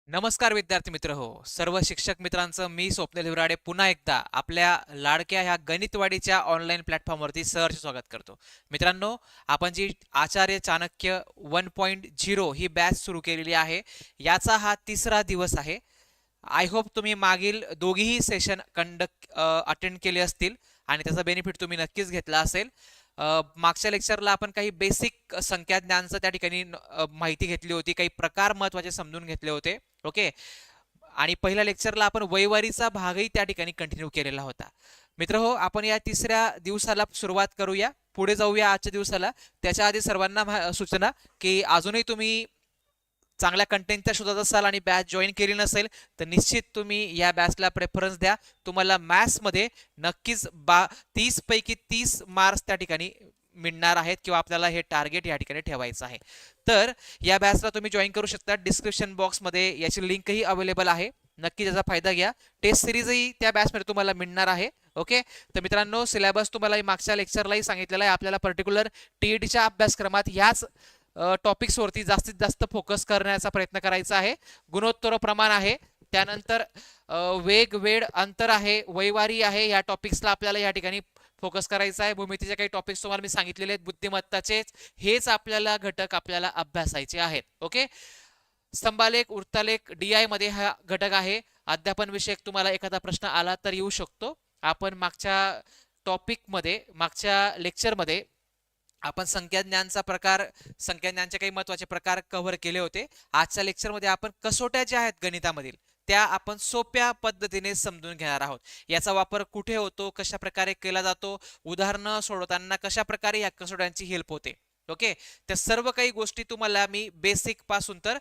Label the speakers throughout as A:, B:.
A: नमस्कार विद्यार्थी मित्र हो, सर्व शिक्षक मित्रांचं मी स्वप्नील हिवराडे पुन्हा एकदा आपल्या लाडक्या ह्या गणितवाडीच्या ऑनलाईन प्लॅटफॉर्मवरती सहर्ष स्वागत करतो. मित्रांनो, आपण जी आचार्य चाणक्य 1.0 ही बॅच सुरू केलेली आहे, याचा हा तिसरा दिवस आहे. आय होप तुम्ही मागील दोघीही सेशन अटेंड केले असतील आणि त्याचा बेनिफिट तुम्ही नक्कीच घेतला असेल. मागच्या लेक्चरला आपण काही बेसिक संख्या ज्ञानचं त्या ठिकाणी माहिती घेतली होती, काही प्रकार महत्वाचे समजून घेतले होते. ओके. आणि पहिल्या लेक्चरला आपण वैवारीचा भागही त्या ठिकाणी कंटिन्यू केलेला होता. मित्र हो, आपण या तिसऱ्या दिवसाला सुरुवात करूया, पुढे जाऊया आजच्या दिवसाला. त्याच्या आधी सर्वांना सूचना की अजूनही तुम्ही चांगल्या कंटेंटच्या शोधात असाल आणि बॅच जॉईन केली नसेल तर निश्चित तुम्ही या बॅचला प्रेफरन्स द्या. तुम्हाला मॅथ्समध्ये नक्कीच 30 पैकी 30 मार्क्स त्या ठिकाणी मिळणार आहेत किंवा आपल्याला हे टार्गेट या ठिकाणी ठेवायचं आहे. तर या बॅचला तुम्ही जॉईन करू शकता. डिस्क्रिप्शन बॉक्समध्ये याची लिंकही अवेलेबल आहे. नक्की त्याचा फायदा घ्या. टेस्ट सिरीजही त्या बॅचमध्ये तुम्हाला मिळणार आहे. ओके. तर मित्रांनो, सिलेबस तुम्हाला मागच्या लेक्चरलाही सांगितलेला आहे. आपल्याला पर्टिक्युलर टीईटीच्या अभ्यासक्रमात ह्याच टॉपिक्सवरती जास्तीत जास्त फोकस करण्याचा प्रयत्न करायचा आहे. गुणोत्तर प्रमाण आहे, त्यानंतर वेग वेळ अंतर आहे, वैवारी आहे, या टॉपिक्सला आपल्याला या ठिकाणी फोकस करायचा आहे. भूमितीचे काही टॉपिक्स तुम्हाला मी सांगितलेले आहेत, बुद्धिमत्ताचे हेच आपल्याला घटक आपल्याला अभ्यासायचे आहेत. ओके. स्तंभालेख, वृत्तालेख, डीआय मध्ये हा घटक आहे. अध्यापन विषयक तुम्हाला एखादा प्रश्न आला तर येऊ शकतो. आपण मागच्या लेक्चरमध्ये आपण संख्याज्ञानचा प्रकार, संख्याज्ञानचे काही महत्वाचे प्रकार कव्हर केले होते. आजच्या लेक्चरमध्ये आपण कसोट्या ज्या आहेत गणितामधील त्या आपण सोप्या पद्धतीने समजून घेणार आहोत. याचा वापर कुठे होतो, कशा प्रकारे केला जातो, उदाहरणं सोडवताना कशा प्रकारे या कसोट्यांची हेल्प होते. ओके. त्या सर्व काही गोष्टी तुम्हाला मी बेसिक पासून तर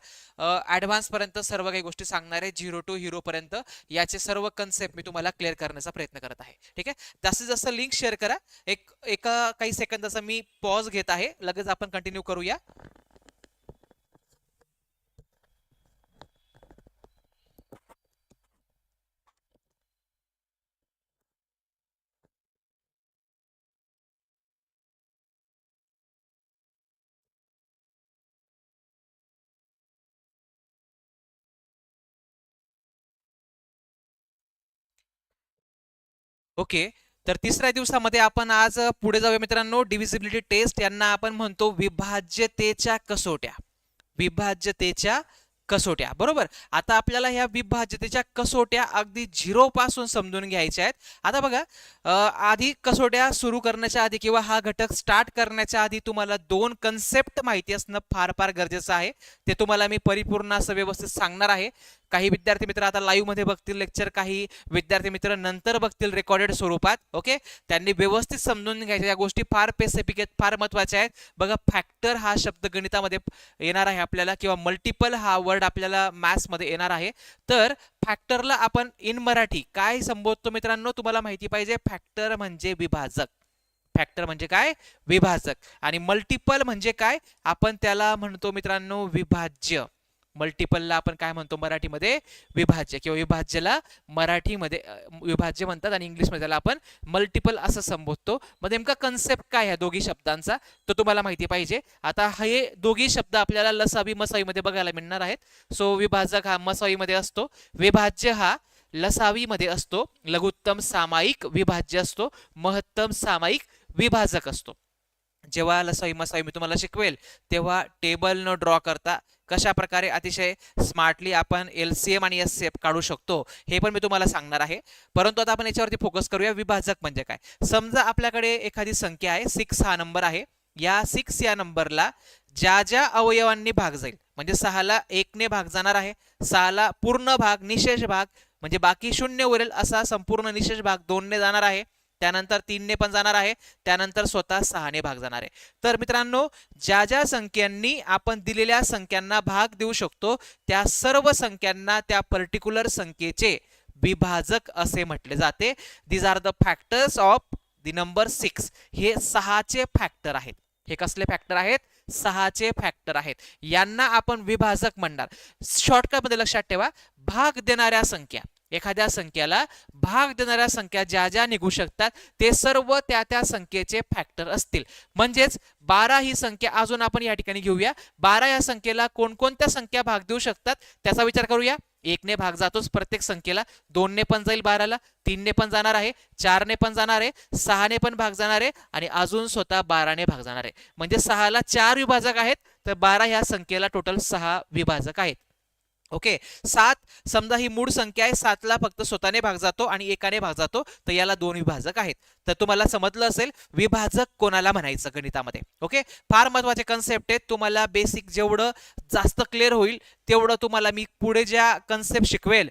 A: ऍडव्हान्स पर्यंत सर्व काही गोष्टी सांगणार आहे. 0 टू हिरो पर्यंत याचे सर्व कन्सेप्ट मी तुम्हाला क्लिअर करण्याचा प्रयत्न करत आहे. ठीक आहे. जास्तीत जास्त लिंक शेअर करा. एका काही सेकंदाचा मी पॉज घेत आहे, लगेच आपण कंटिन्यू करूया. ओके. तर तिसऱ्या दिवसामध्ये आपण आज पुढे जाऊया मित्रांनो. डिव्हिजिबिलिटी टेस्ट यांना आपण म्हणतो विभाज्यतेच्या कसोट्या. विभाज्यतेच्या कसोट्या, बरोबर. आता आपल्याला ह्या विभाज्यतेच्या कसोट्या अगदी 0 पासून समजून घ्यायच्या आहेत. आता बघा, आधी कसोट्या सुरू करण्याच्या आधी किंवा हा घटक स्टार्ट करण्याच्या आधी तुम्हाला 2 कन्सेप्ट माहिती असणं फार फार गरजेचं आहे. ते तुम्हाला मी परिपूर्ण असं व्यवस्थित सांगणार आहे. काही विद्यार्थी मित्र आता लाईव्ह मध्ये बघतील लेक्चर, काही विद्यार्थी मित्र नंतर बघतील रेकॉर्डेड स्वरूपात. ओके. त्यांनी व्यवस्थित समजून घ्यायच्या. या गोष्टी फार स्पेसिफिक आहेत, फार महत्वाच्या आहेत. बघा, फॅक्टर हा शब्द गणितामध्ये येणार आहे आपल्याला, किंवा मल्टिपल हा वर्ड आपल्याला मॅथ्स मध्ये येणार आहे. तर फॅक्टरला आपण इन मराठी काय संबोधतो मित्रांनो, तुम्हाला माहिती पाहिजे. फॅक्टर म्हणजे विभाजक. फॅक्टर म्हणजे काय? विभाजक. आणि मल्टिपल म्हणजे काय? आपण त्याला म्हणतो मित्रांनो विभाज्य. मल्टिपलला आपण काय म्हणतो मराठीमध्ये? विभाज्य, किंवा विभाज्याला मराठीमध्ये विभाज्य म्हणतात आणि इंग्लिशमध्ये त्याला आपण मल्टिपल असं संबोधतो. मग नेमका कन्सेप्ट काय ह्या दोघी शब्दांचा, तो तुम्हाला माहिती पाहिजे. आता हे दोघी शब्द आपल्याला लसावी मसावीमध्ये बघायला मिळणार आहेत. सो विभाजक हा मसावीमध्ये असतो, विभाज्य हा लसावीमध्ये असतो, लघुत्तम सामायिक विभाज्य असतो, महत्तम सामायिक विभाजक असतो. जेव्हा लसावी मसावी मी तुम्हाला शिकवेल तेव्हा टेबल न ड्रॉ करता कशा प्रकारे अतिशय स्मार्टली आपण एलसीएम आणि एचसीएफ काढू शकतो हे पण मी तुम्हाला सांगणार आहे. परंतु आता आपण याच्यावरती फोकस करूया. विभाजक म्हणजे काय? समजा आपल्याकडे एखादी संख्या आहे, 6 हा नंबर आहे. या 6 या नंबरला ज्या ज्या अवयवांनी भाग जाईल, म्हणजे 6 ला 1 ने भाग जाणार आहे, 6 ला पूर्ण भाग, निशेष भाग म्हणजे बाकी शून्य उरेल असा संपूर्ण निशेष भाग 2 ने जाणार आहे, त्यानंतर 3 ने पण जाणार आहे, त्यानंतर स्वतः 6 ने भाग जाणार आहे. तर मित्रांनो, ज्या ज्या संख्यांनी आपण दिलेल्या संख्यांना भाग देऊ शकतो त्या सर्व संख्यांना त्या पर्टिक्युलर संख्येचे विभाजक असे म्हटले जाते. These are the factors of the number 6. हे 6 चे फॅक्टर आहेत. हे कसले फॅक्टर आहेत? 6 चे फॅक्टर आहेत. यांना आपण विभाजक म्हणणार. शॉर्टकट मध्ये लक्षात ठेवा, भाग देणाऱ्या संख्या एखाद्या संख्याला भाग देणाऱ्या संख्या ज्या ज्या निघू शकतात ते सर्व त्या त्या संख्येचे फॅक्टर असतील. म्हणजेच 12 ही संख्या अजून आपण या ठिकाणी घेऊया. 12 या संख्येला कोणकोणत्या संख्या भाग देऊ शकतात त्याचा विचार करूया. 1 ने भाग जातोच प्रत्येक संख्येला, 2 ने पण जाईल 12ला, 3 ने पण जाणार आहे, 4 ने पण जाणार आहे, 6 ने पण भाग जाणार आहे आणि अजून स्वतः 12 ने भाग जाणार आहे. म्हणजे 6 ला 4 विभाजक आहेत, तर 12 ह्या संख्येला टोटल 6 विभाजक आहेत. ओके. 7 समजा ही मूळ संख्या आहे, 7 ला फक्त स्वतःने भाग जातो आणि एकाने भाग जातो, तर याला 2 विभाजक आहेत. तर तुम्हाला समजलं असेल विभाजक कोणाला म्हणायचं गणितामध्ये. ओके. फार महत्वाचे कन्सेप्ट आहेत. तुम्हाला बेसिक जेवढं जास्त क्लिअर होईल तेवढं तुम्हाला मी पुढे ज्या कन्सेप्ट शिकवेल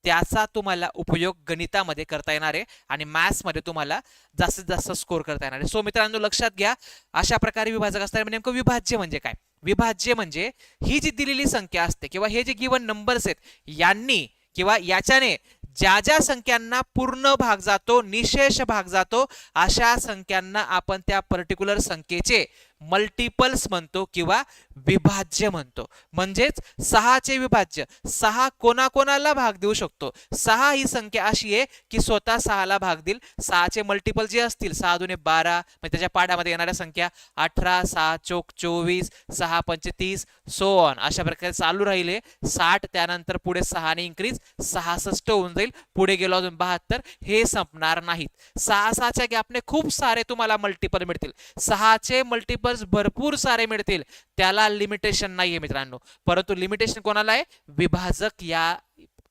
A: त्याचा तुम्हाला उपयोग गणितामध्ये करता येणार आहे आणि मॅथ्समध्ये तुम्हाला जास्तीत जास्त स्कोर करता येणार आहे. सो मित्रांनो लक्षात घ्या, अशा प्रकारे विभाजक असतात. नेमकं विभाज्य म्हणजे काय? विभाज्य म्हणजे ही जी दिलेली संख्या असते किंवा हे जे गिवन नंबर्स आहेत यांनी किंवा याच्याने ज्या ज्या संख्यांना पूर्ण भाग जातो, निशेष भाग जातो, अशा संख्यांना आपण त्या पर्टिक्युलर संख्येचे मल्टिपल्स म्हणतो किंवा विभाज्य म्हणतो. म्हणजेच 6 चे विभाज्य, 6 कोणाकोणाला भाग देऊ शकतो. 6 ही संख्या अशी आहे की स्वतः 6 ला भाग देईल. 6 चे मल्टिपल जे असतील 6 दुने 12, म्हणजे त्याच्या पाड्यामध्ये येणाऱ्या संख्या 18, 6 चोक 24, 6 पंचे 30, सो ऑन अशा प्रकारे चालू राहिले. 60 त्यानंतर पुढे 6 ने इन्क्रीज 66 होऊन जाईल. पुढे गेलो अजून 72. हे संपणार नाहीत. 6 च्या गॅपने खूप सारे तुम्हाला मल्टिपल मिळतील. 6 चे मल्टिपल्स भरपूर सारे मिळतील. त्याला लिमिटेशन नाहीये मित्रांनो. परंतु लिमिटेशन कोणाला आहे? विभाजक या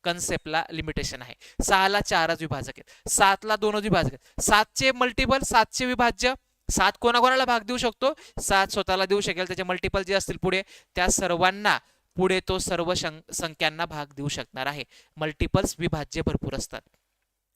A: कन्सेप्टला लिमिटेशन आहे. 6 ला 4च विभाजक आहेत, 7 ला 2च विभाजक आहेत. 7 चे मल्टिपल, 7 चे विभाज्य, 7 कोणाकोणाला भाग देऊ शकतो? 7 स्वतःला देऊ शकेल. त्याचे मल्टिपल जे असतील पुढे त्या सर्वांना पुढे तो सर्व संख्यांना भाग देऊ शकणार आहे. मल्टिपल्स विभाज्य भरपूर असतात.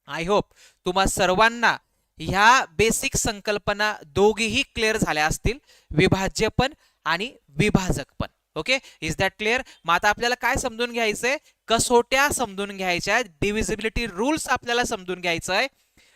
A: आय होप तुम्हा सर्वांना ह्या बेसिक संकल्पना दोघीही क्लिअर झाल्या असतील, विभाज्य पण आणि विभाजक पण. Okay, is that clear? मग आता आपल्याला काय समजून घ्यायचंय? कसोट्या समजून घ्यायच्या, डिव्हिजिबिलिटी रूल्स आपल्याला समजून घ्यायचं आहे.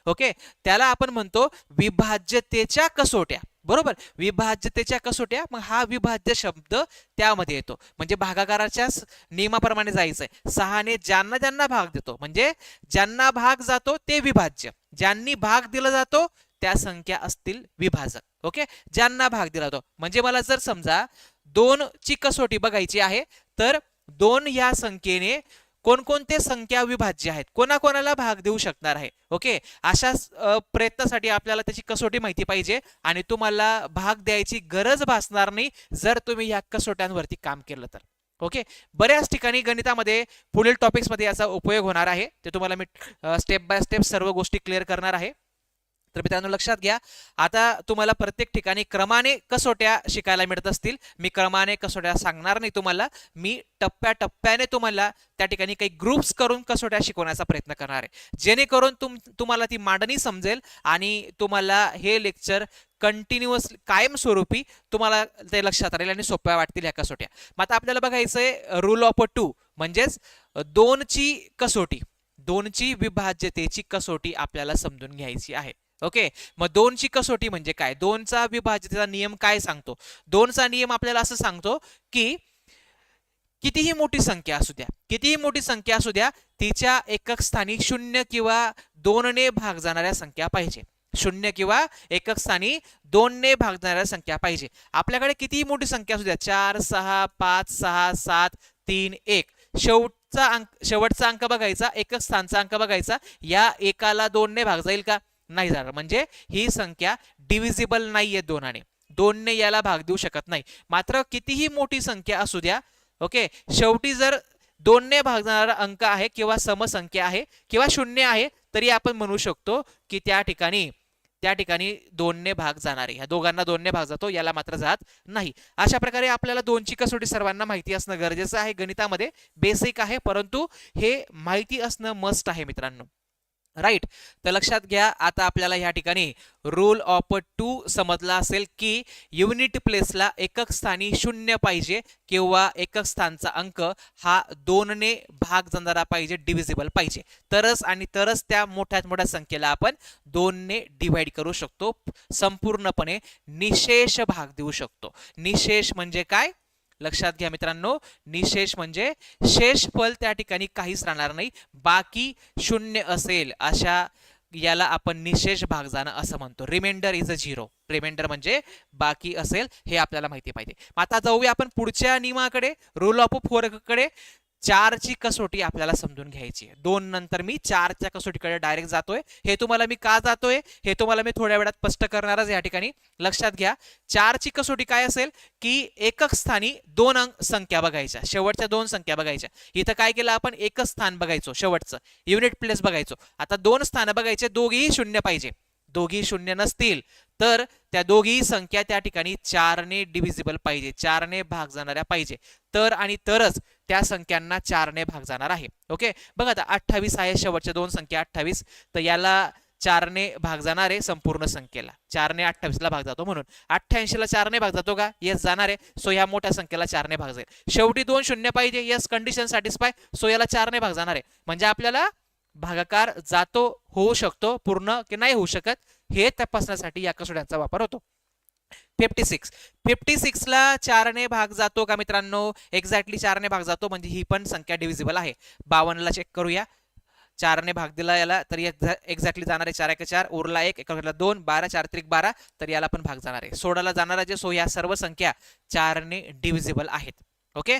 A: ओके, त्याला आपण म्हणतो विभाज्यतेच्या कसोट्या. बरोबर, विभाज्यतेच्या कसोट्या. मग हा विभाज्य शब्द त्यामध्ये येतो. म्हणजे भागाकाराच्या नियमाप्रमाणे जायचंय. 6 ने ज्यांना ज्यांना भाग देतो, म्हणजे ज्यांना भाग जातो ते विभाज्य, ज्यांनी भाग दिला जातो त्या संख्या असतील विभाजक. ओके, ज्यांना भाग दिला जातो म्हणजे मला जर समजा 2 ची कसोटी बघायची आहे, तर 2 या संख्येने कोणकोणते संख्या विभाज्य आहेत, कोणाकोणाला भाग देऊ शकणार आहे. ओके, अशा प्रयत्नासाठी आपल्याला त्याची कसोटी माहिती पाहिजे आणि तुम्हाला भाग द्यायची गरज भासणार नाही जर तुम्ही या कसोट्यांवरती काम केलं तर. ओके, बऱ्याच ठिकाणी गणितामध्ये पुढील टॉपिक्समध्ये याचा उपयोग होणार आहे. ते तुम्हाला मी स्टेप बाय स्टेप सर्व गोष्टी क्लिअर करणार आहे. तर मित्रांनो लक्षात घ्या, आता तुम्हाला प्रत्येक ठिकाणी क्रमाने कसोट्या शिकायला मिळत असतील. मी क्रमाने कसोट्या सांगणार नाही तुम्हाला, मी टप्प्याटप्प्याने तुम्हाला त्या ठिकाणी काही ग्रुप्स करून कसोट्या शिकवण्याचा प्रयत्न करणार आहे, जेणेकरून तुम्हाला ती मांडणी समजेल आणि तुम्हाला हे लेक्चर कंटिन्युअस कायमस्वरूपी तुम्हाला ते लक्षात राहील आणि सोप्या वाटतील ह्या कसोट्या. मग आता आपल्याला बघायचंय रूल ऑफ 2, म्हणजेच 2 ची कसोटी, 2 ची विभाज्यतेची कसोटी आपल्याला समजून घ्यायची आहे. ओके, मग 2 ची कसोटी म्हणजे काय? 2 चा विभाज्यतेचा नियम काय सांगतो? 2 चा नियम आपल्याला असं सांगतो की कितीही मोठी संख्या असू द्या, कितीही मोठी संख्या असू द्या, तिच्या एकक स्थानी 0 किंवा 2 ने भाग जाणाऱ्या संख्या पाहिजे. 0 किंवा एकक स्थानी 2 ने भाग जाणाऱ्या संख्या पाहिजे. आपल्याकडे कितीही मोठी संख्या असू द्या, 4, 6, 5, 6, 7, 3, 1, शेवटचा अंक बघायचा, एकक स्थानचा अंक बघायचा. या एकाला 2 ने भाग जाईल का? नाही जाणार. म्हणजे ही संख्या डिव्हिजिबल नाहीये 2 ने. 2 ने याला भाग देऊ शकत नाही. मात्र कितीही मोठी संख्या असू द्या, ओके, शेवटी जर 2 ने भाग जाणारा अंक आहे किंवा समसंख्या आहे किंवा 0 आहे, तरी आपण म्हणू शकतो की त्या ठिकाणी 2 ने भाग जाणार आहे. ह्या दोघांना 2 ने भाग जातो, याला मात्र जात नाही. अशा प्रकारे आपल्याला 2 ची कसोटी सर्वांना माहिती असणं गरजेचं आहे. गणितामध्ये बेसिक आहे, परंतु हे माहिती असणं मस्ट आहे मित्रांनो. राईट, तर लक्षात घ्या, आता आपल्याला या ठिकाणी रूल ऑफ 2 समजला असेल की युनिट प्लेसला एकक स्थानी 0 पाहिजे किंवा एकक स्थानचा अंक हा 2 ने भाग जाणारा पाहिजे, डिव्हिजिबल पाहिजे, तरच त्या मोठ्यात मोठ्या संख्येला आपण 2 ने डिवाइड करू शकतो, संपूर्णपणे निशेष भाग देऊ शकतो. निशेष म्हणजे काय? लक्षात घ्या मित्रांनो, निशेष म्हणजे शेषफल त्या ठिकाणी काहीच राहणार नाही, बाकी शून्य असेल अशा याला आपण निशेष भाग जाणं असं म्हणतो. Remainder is a zero. Remainder म्हणजे बाकी असेल हे आपल्याला माहिती पाहिजे. आता जाऊया आपण पुढच्या नियमाकडे, रूल ऑफ फोर कडे. 4 ची कसोटी आपल्याला समजून घ्यायची आहे. 2 नंतर मी 4 च्या कसोटीकडे डायरेक्ट जातोय. हे तुम्हाला मी का जातोय हे तुम्हाला मी थोड्या वेळात स्पष्ट करणारच या ठिकाणी. लक्षात घ्या, 4 ची कसोटी काय असेल की एकक स्थानी 2 अंक संख्या बघायच्या, शेवटच्या 2 संख्या बघायच्या. इथं काय केलं आपण, एकच स्थान बघायचो, शेवटचं युनिट प्लेस बघायचो. आता 2 स्थान बघायचे, दोघेही शून्य पाहिजे. दोघी शून्य नसतील तर त्या दोघी संख्या त्या ठिकाणी 4 ने डिव्हिजिबल पाहिजे, 4 ने भाग जाणाऱ्या पाहिजे. तर आणि तरच त्या संख्यांना 4 ने भाग जाणार आहे. ओके, बघा आता 28 आहे, शेवटच्या 2 संख्या 28, तर याला 4 ने भाग जाणार आहे संपूर्ण संख्येला. 4 ने 28 ला भाग जातो, म्हणून 88 ला 4 ने भाग जातो का, येस जाणार आहे. सो ह्या मोठ्या संख्येला 4 ने भाग जाईल. शेवटी 2 शून्य पाहिजे, येस कंडिशन सॅटिस्फाय, सो याला 4 ने भाग जाणार आहे. म्हणजे आपल्याला भागाकार जातो, होऊ शकतो, पूर्ण की नाही होऊ शकत हे तपासण्यासाठी या कसोट्यांचा वापर होतो. 56 ला 4 ने भाग जातो का मित्रांनो, एक्झॅक्टली 4 ने भाग जातो, म्हणजे ही पण संख्या डिव्हिजिबल आहे. 52 ला चेक करूया, 4 ने भाग दिला याला तर एक्झॅक्टली जाणार आहे 4 1 4, उरला 1, 1 2, 12 4 3 12, तर याला पण भाग जाणार आहे. 16 ला जाणार आहे. सो या सर्व संख्या 4 ने डिव्हिजिबल आहेत. ओके,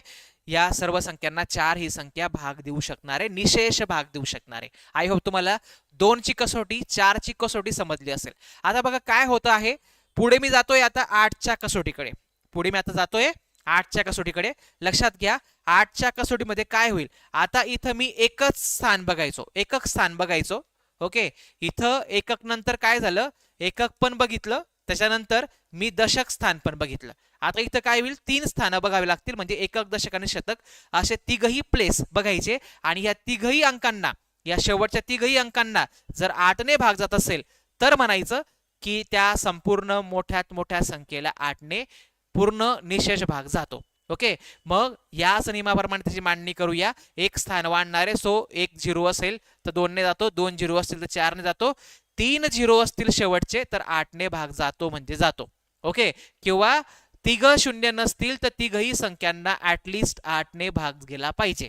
A: या सर्व संख्यांना 4 ही संख्या भाग देऊ शकणारे, निशेष भाग देऊ शकणारे. आय होप तुम्हाला 2 ची कसोटी 4 ची कसोटी समजली असेल. आता बघा काय होतं आहे, पुढे मी जातोय आता 8 च्या कसोटीकडे. पुढे मी आता जातोय 8 च्या कसोटीकडे. लक्षात घ्या, 8 च्या कसोटीमध्ये काय होईल, आता इथं मी एकच स्थान बघायचो, एकक स्थान बघायचो. ओके, इथं एकक नंतर काय झालं, एकक पण बघितलं, त्याच्यानंतर मी दशक स्थान पण बघितलं. आता इथं काय होईल, 3 स्थानं बघावी लागतील, म्हणजे एकक, दशक आणि शतक असे तिघही प्लेस बघायचे. आणि या तिघही अंकांना, या शेवटच्या तिघही अंकांना जर 8 ने भाग जात असेल तर म्हणायचं की त्या संपूर्ण मोठ्यात मोठ्या संख्येला 8 ने पूर्ण निशेष भाग जातो. ओके, मग याच नियमाप्रमाणे त्याची मांडणी करूया. एक स्थान वाढणारे, सो 1 झिरो असेल तर 2 ने जातो, 2 झिरो असतील तर 4 ने जातो, 3 झिरो असतील शेवटचे तर 8 ने भाग जातो म्हणजे जातो. ओके, किंवा तिघ शून्य नसतील तर तिघही संख्यांना ऍटलिस्ट 8 ने भाग गेला पाहिजे.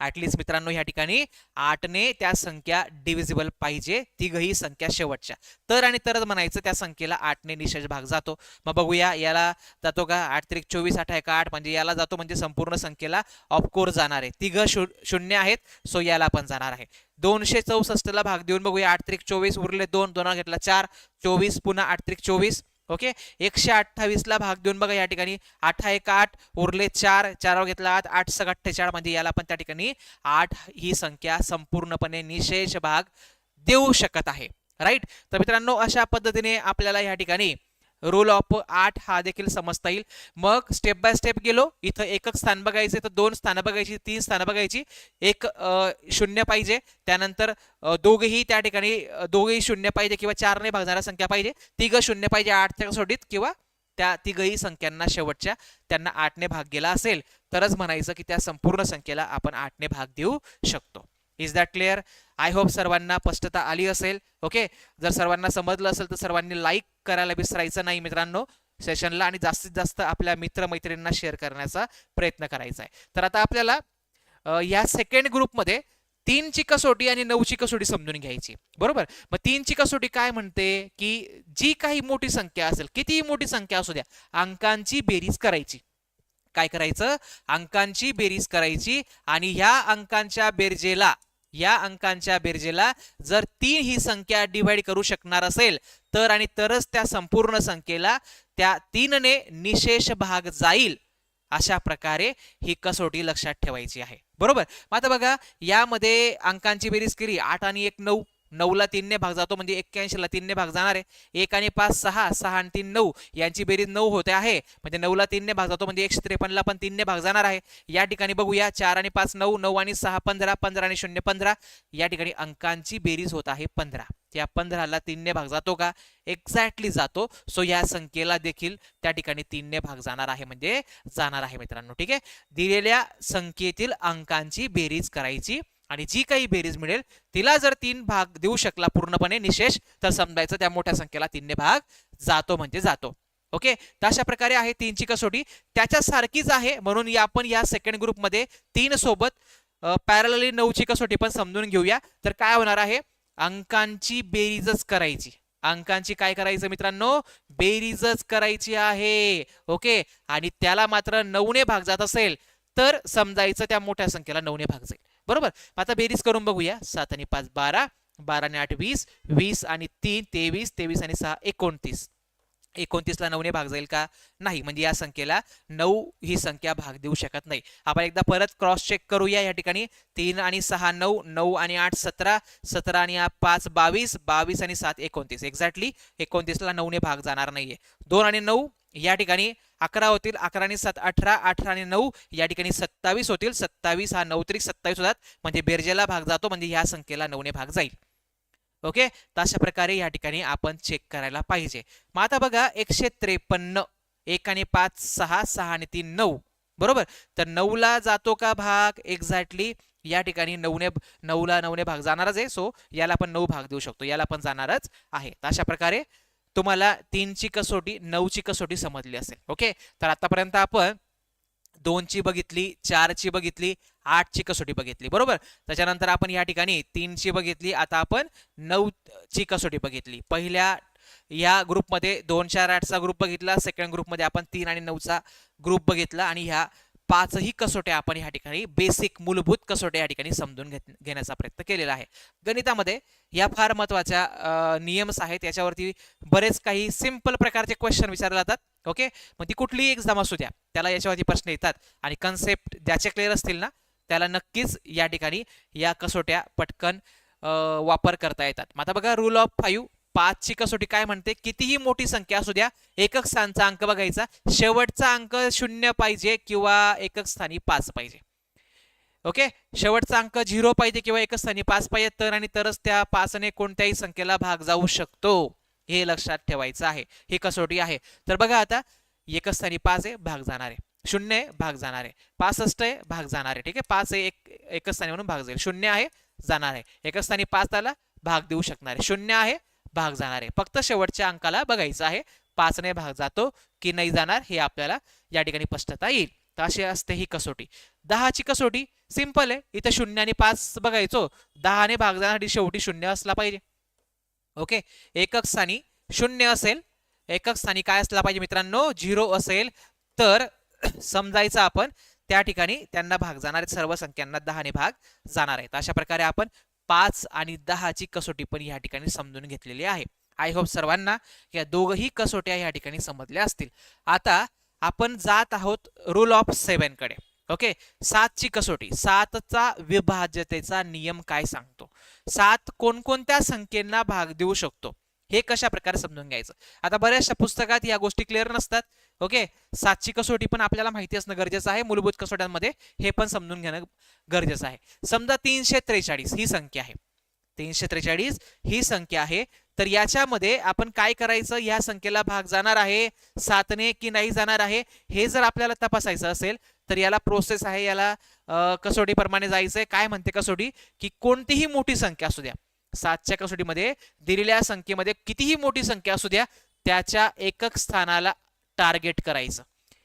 A: ऍटलिस्ट मित्रांनो या ठिकाणी 8 ने त्या संख्या डिव्हिजिबल पाहिजे, तिघही संख्या शेवटच्या. तर आणि तरच म्हणायचं त्या संख्येला 8 ने निशेष भाग जातो. मग बघूया याला जातो का, 8 त्रिक 24, 8 1 8, म्हणजे याला जातो, म्हणजे संपूर्ण संख्येला ऑफकोर्स जाणार आहे. तिघ शून्य आहेत, सो याला पण जाणार आहे. 264 ला भाग देऊन बघूया, 8 त्रिक 24, उरले 2, 2 घेतला 4, 24 पुन्हा 8 त्रिक 24. ओके, 128 ला भाग देऊन बघा या ठिकाणी, 8 1 8, उरले 4, 4 घेतला 8, 8 6 48, म्हणजे याला पण त्या ठिकाणी 8 ही संख्या संपूर्णपणे निशेष भाग देऊ शकत आहे. राईट, तर मित्रांनो अशा पद्धतीने आपल्याला या ठिकाणी रूल ऑफ 8 हा देखील समजता येईल. मग स्टेप बाय स्टेप गेलो. इथं एकच स्थान बघायचे तर 2 स्थानं बघायची, 3 स्थानं बघायची, एक शून्य पाहिजे, त्यानंतर दोघेही त्या ठिकाणी दोघेही शून्य पाहिजे किंवा 4 ने भागणाऱ्या संख्या पाहिजे, तिघ शून्य पाहिजे 8 च्या कसोटीत, किंवा त्या तिघही संख्यांना शेवटच्या त्यांना 8 ने भाग गेला असेल तरच म्हणायचं की त्या संपूर्ण संख्येला आपण 8 ने भाग देऊ शकतो. Is that clear? I hope सर्वांना स्पष्टता आली असेल. ओके, जर सर्वांना समजलं असेल तर सर्वांनी लाईक करायला विसरायचं नाही मित्रांनो सेशनला, आणि जास्तीत जास्त आपल्या मित्रमैत्रिणींना शेअर करण्याचा प्रयत्न करायचा आहे. तर आता आपल्याला या सेकंड ग्रुपमध्ये 3 ची कसोटी आणि 9 ची कसोटी समजून घ्यायची. बरोबर, मग 3 ची कसोटी काय म्हणते की जी काही मोठी संख्या असेल, कितीही मोठी संख्या असू द्या, अंकांची बेरीज करायची. काय करायचं, अंकांची बेरीज करायची, आणि या अंकांच्या बेरजेला जर 3 ही संख्या डिवाइड करू शकणार असेल तर आणि तरच त्या संपूर्ण संख्येला त्या 3 ने निशेष भाग जाईल. अशा प्रकारे ही कसोटी लक्षात ठेवायची आहे. बरोबर, मग आता बघा यामध्ये अंकांची बेरीज केली, 8 आणि 1 9, 9 ला 3 ने भाग जातो, म्हणजे 81 ला 3 ने भाग जाणार आहे. 1 आणि 5 6, 6 आणि 3 9, यांची बेरीज 9 होते आहे, म्हणजे 9 ला 3 ने भाग जातो, म्हणजे 153 ला पण 3 ने भाग जाणार आहे. या ठिकाणी बघूया 4 आणि 5 9, 9 आणि 6 15, 15 आणि 0 15, या ठिकाणी अंकांची बेरीज होत आहे 15. त्या 15 ला 3 ने भाग जातो का, एक्झॅक्टली जातो. सो या संख्येला देखील त्या ठिकाणी 3 ने भाग जाणार आहे, म्हणजे जाणार आहे मित्रांनो. ठीक आहे, दिलेल्या संख्येतील अंकांची बेरीज करायची, आणि जी काही बेरीज मिळेल तिला जर 3 भाग देऊ शकला पूर्णपणे निशेष, तर समजायचं त्या मोठ्या संख्येला 3 ने भाग जातो म्हणजे जातो. ओके, तर अशा प्रकारे आहे 3ची कसोटी, त्याच्या सारखीच आहे म्हणून आपण या सेकंड ग्रुपमध्ये 3 सोबत पॅरलली 9ची कसोटी पण समजून घेऊया. तर काय होणार आहे, अंकांची बेरीजच करायची. अंकांची काय करायचं मित्रांनो, बेरीजच करायची आहे. ओके, आणि त्याला मात्र 9ने भाग जात असेल तर समजायचं त्या मोठ्या संख्येला 9ने भाग जाईल. बरोबर, आता बेरीज करून बघूया. 7 आणि 5 12, 12 आणि 8 20, 20 आणि 3 23, 23 आणि 6 29. 29ला 9ने भाग जाईल का, नाही, म्हणजे या संख्येला 9 ही संख्या भाग देऊ शकत नाही. आपण एकदा परत क्रॉस चेक करूया. या ठिकाणी 3 आणि 6 9, 9 आणि 8 17, 17 आणि 5 22, 22 आणि 7 29. एक्झॅक्टली 29ला 9ने भाग जाणार नाहीये. 2 आणि 9 या ठिकाणी 11 होतील, 11 आणि 7 18, 18 आणि 9 या ठिकाणी 27 होतील, 27 हा 9 त्रिक 27 होतात, म्हणजे बेरजेला भाग जातो, म्हणजे या संख्येला 9ने भाग जाईल. ओके, तर अशा प्रकारे या ठिकाणी आपण चेक करायला पाहिजे. मग आता बघा 153, 1 आणि 5 6, 6 आणि 3 9. बरोबर, तर 9ला जातो का भाग, एक्झॅक्टली या ठिकाणी 9ला 9ने भाग जाणारच आहे. सो याला आपण 9 भाग देऊ शकतो, याला पण जाणारच आहे. तर अशा प्रकारे तुम्हाला 3ची कसोटी 9ची कसोटी समजली असेल. ओके, तर आतापर्यंत आपण 2ची बघितली, 4ची बघितली, 8ची कसोटी बघितली. बरोबर, त्याच्यानंतर आपण या ठिकाणी 3ची बघितली, आता आपण 9ची कसोटी बघितली. पहिल्या या ग्रुपमध्ये 2 4 8चा ग्रुप बघितला, सेकंड ग्रुपमध्ये आपण 3 आणि 9चा ग्रुप बघितला, आणि ह्या 5ही कसोट्या आपण या ठिकाणी बेसिक मूलभूत कसोट्या या ठिकाणी समजून घेण्याचा प्रयत्न केलेला आहे. गणितामध्ये या फार महत्वाच्या नियम्स आहेत, याच्यावरती बरेच काही सिंपल प्रकारचे क्वेश्चन विचारले जातात. ओके, मग ती कुठलीही एक्झाम असू द्या, त्याला याच्यावरती प्रश्न येतात, आणि कन्सेप्ट ज्याचे क्लिअर असतील ना त्याला नक्कीच या ठिकाणी या कसोट्या पटकन वापर करता येतात. मग आता बघा रूल ऑफ 5, 5ची कसोटी काय म्हणते, कितीही मोठी संख्या असू द्या, एकक स्थानचा अंक बघायचा, शेवटचा अंक 0 पाहिजे किंवा एकक स्थानी 5 पाहिजे. ओके, शेवटचा अंक 0 पाहिजे किंवा एकक स्थानी 5 पाहिजे, तर आणि तरच त्या 5ने कोणत्याही संख्येला भाग जाऊ शकतो, हे लक्षात ठेवायचं आहे. ही कसोटी आहे. तर बघा आता एकक स्थानी 5 आहे, भाग जाणार आहे. 0 आहे, भाग जाणार आहे. 65 आहे, भाग जाणार आहे. ठीक आहे, 5 आहे, एकक स्थानी म्हणून भाग जाईल. 0 आहे, जाणार आहे. एकक स्थानी 5 त्याला भाग देऊ शकणार आहे. 0 आहे, भाग जाणार आहे. फक्त शेवटच्या अंकाला बघायचं आहे, 5ने भाग जातो की नाही जाणार, हे आपल्याला या ठिकाणी स्पष्टता येईल. तर अशी असते ही कसोटी. 10ची कसोटी सिंपल आहे, इथे 0 आणि 5 बघायचो, 10ने भाग जाण्यासाठी शेवटी 0 असला पाहिजे. ओके, एकक स्थानी 0 असेल, एकक स्थानी काय असला पाहिजे मित्रांनो, 0 असेल, तर समजायचं आपण त्या ठिकाणी त्यांना भाग जाणार आहेत, सर्व संख्यांना 10ने भाग जाणार आहेत. अशा प्रकारे आपण 5 आणि 10ची कसोटी पण या ठिकाणी समजून घेतलेली आहे. आय होप सर्वांना या दोघही कसोट्या या ठिकाणी समजल्या असतील. आता आपण जात आहोत रूल ऑफ 7 कडे. ओके, 7ची कसोटी, 7चा विभाज्यतेचा नियम काय सांगतो, 7 कोणकोणत्या संख्येला भाग देऊ शकतो, हे कशा प्रकारे समजून घ्यायचं. आता बऱ्याचशा पुस्तकात या गोष्टी क्लिअर नसतात. ओके, 7ची कसोटी पण आपल्याला माहिती असणं गरजेचं आहे. मूलभूत कसोट्यांमध्ये हे पण समजून घेणं गरजेचं आहे. समजा 343 ही संख्या आहे, 343 ही संख्या आहे, तर याच्यामध्ये आपण काय करायचं, या संख्येला भाग जाणार आहे 7ने की नाही जाणार आहे, हे जर आपल्याला तपासायचं असेल तर याला प्रोसेस आहे, याला कसोटी प्रमाणे जायचंय. काय म्हणते कसोटी, की कोणतीही मोठी संख्या असू द्या, 7च्या कसोटीमध्ये दिलेल्या संख्येमध्ये कितीही मोठी संख्या असू द्या, त्याच्या एकक स्थानाला टार्गेट करायचं,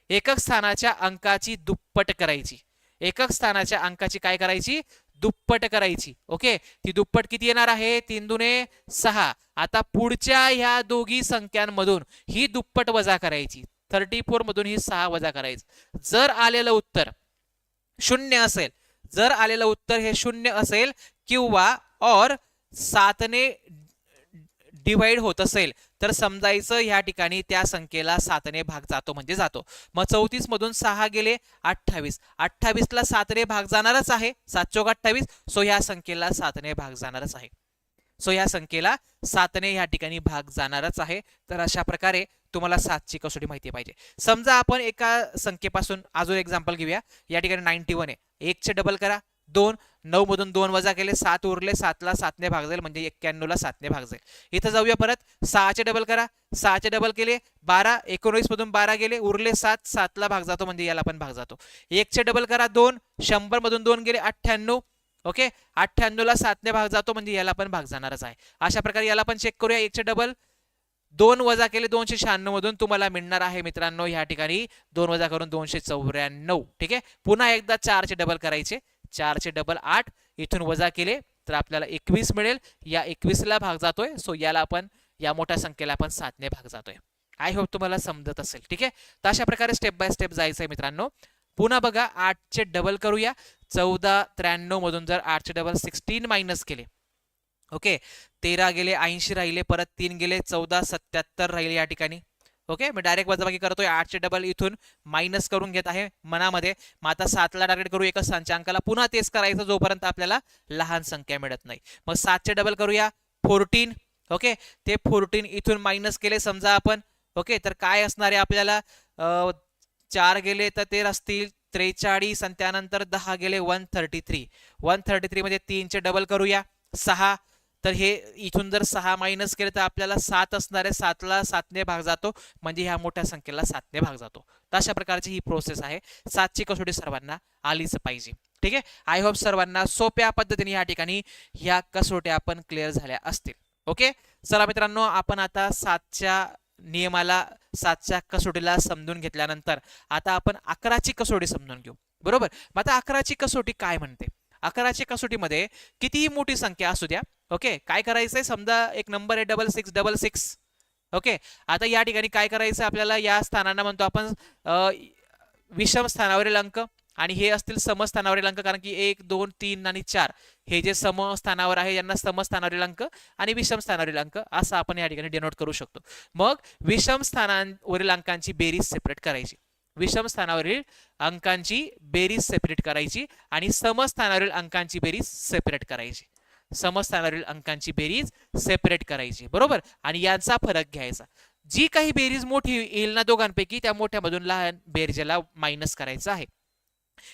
A: एकक स्थानाच्या अंकाची दुप्पट करायची, एकक स्थानाच्या अंकाची काय करायची, दुप्पट करायची. ओके, ती दुप्पट किती येणार आहे, 3 दुने 6. आता पुढच्या ह्या दोघी संख्यांमधून ही दुप्पट वजा करायची, 34 मधून ही 6 वजा करायचं. जर आलेलं उत्तर 0 असेल, जर आलेलं उत्तर हे 0 असेल किंवा और 7ने डिवाइड होत असेल, तर समजायचं या ठिकाणी त्या संख्येला 7ने भाग जातो म्हणजे जातो. मग 34 मधून 6 गेले 28, 28ला 7ने भाग जाणारच आहे, 7 चौक 28. सो ह्या संख्येला 7ने भाग जाणारच आहे, सो ह्या संख्येला 7ने या ठिकाणी भाग जाणारच आहे. तर अशा प्रकारे तुम्हाला 7ची कसोटी माहिती पाहिजे. समजा आपण एका संख्येपासून अजून एक्झाम्पल घेऊया. या ठिकाणी 91 आहे, 1 चे डबल करा 2, 9 मधून 2 वजा केले 7 उरले, 7ला 7ने भाग जाईल म्हणजे 91ला 7ने भाग जाईल. इथं जाऊया परत, 6 चे डबल करा, 6 चे डबल केले 12, 19 मधून 12 गेले उरले 7, 7ला भाग जातो म्हणजे याला पण भाग जातो. 1 चे डबल करा 2, 100 मधून 2 गेले 98. ओके, 98ला 7ने भाग जातो म्हणजे याला पण भाग जाणारच आहे. अशा प्रकारे याला पण चेक करूया. 1 चे डबल 2 वजा केले 296 मधून तुम्हाला मिळणार आहे मित्रांनो या ठिकाणी 2 वजा करून 294. ठीक आहे, पुन्हा एकदा 4 चे डबल करायचे, 4 चे डबल 8, इथून वजा केले तर आपल्याला 21 मिळेल. या 21 ला भाग जातोय, सो याला आपण या मोठ्या संख्येला आपण 7 ने भाग जातोय. आय होप तुम्हाला समजत असेल. ठीक आहे, तर अशा प्रकारे स्टेप बाय स्टेप जायचंय मित्रांनो. पुन्हा बघा 8 चे डबल करूया. 1493 मधून जर 8 चे डबल 16 मायनस केले, ओके, 13 गेले, 80 राहिले, परत 3 गेले, 1477 राहिले या ठिकाणी. ओके, मी डायरेक्ट वजाबाकी करतोय. 8 चे डबल इथून मायनस करून घेत आहे मनामध्ये. मग आता 7 ला टार्गेट करू एकच अंकाला. पुन्हा तेच करायचं जोपर्यंत आपल्याला लहान संख्या मिळत नाही. मग 7 चे डबल करूया 14. ओके, ते 14 इथून मायनस केले समजा आपण. ओके, तर काय असणार आहे आपल्याला, 4 गेले तर ते असतील 43 आणि त्यानंतर 10 गेले 133. 133 मध्ये 3 चे डबल करूया 6. तर हे इथून जर 6 मायनस केले तर आपल्याला 7 असणार आहे. 7 ला 7 ने भाग जातो म्हणजे ह्या मोठ्या संख्येला 7 ने भाग जातो. तर अशा प्रकारची ही प्रोसेस आहे. 7 ची कसोटी सर्वांना आलीच पाहिजे. ठीक आहे, आय होप सर्वांना सोप्या पद्धतीने या ठिकाणी ह्या कसोट्या आपण क्लिअर झाल्या असतील. ओके, चला मित्रांनो, आपण आता 7च्या नियमाला, 7च्या कसोटीला समजून घेतल्यानंतर आता आपण 11ची कसोटी समजून घेऊ. बरोबर, मग आता 11ची कसोटी काय म्हणते. 11च्या कसोटीमध्ये कितीही मोठी संख्या असू द्या, ओके, काय करायचंय, समजा एक नंबर आहे 6666. ओके, आता या ठिकाणी काय करायचं आपल्याला, या स्थानांना म्हणतो आपण विषम स्थानावरील अंक, आणि हे असतील समस्थानावरील अंक, कारण की 1 2 3 आणि 4 हे जे समस्थानावर आहे यांना समस्थानावरील अंक आणि विषम स्थानावरील अंक असं आपण या ठिकाणी डिनोट करू शकतो. मग विषम स्थानावरील अंकांची बेरीज सेपरेट करायची, विषम स्थानावरील अंकांची बेरीज सेपरेट करायची आणि समस्थानावरील अंकांची बेरीज सेपरेट करायची, समस्थानावरील अंकांची बेरीज सेपरेट करायची. बरोबर, आणि यांचा फरक घ्यायचा. जी काही बेरीज मोठी येईल ना दोघांपैकी, त्या मोठ्यामधून लहान बेरजेला मायनस करायचं आहे.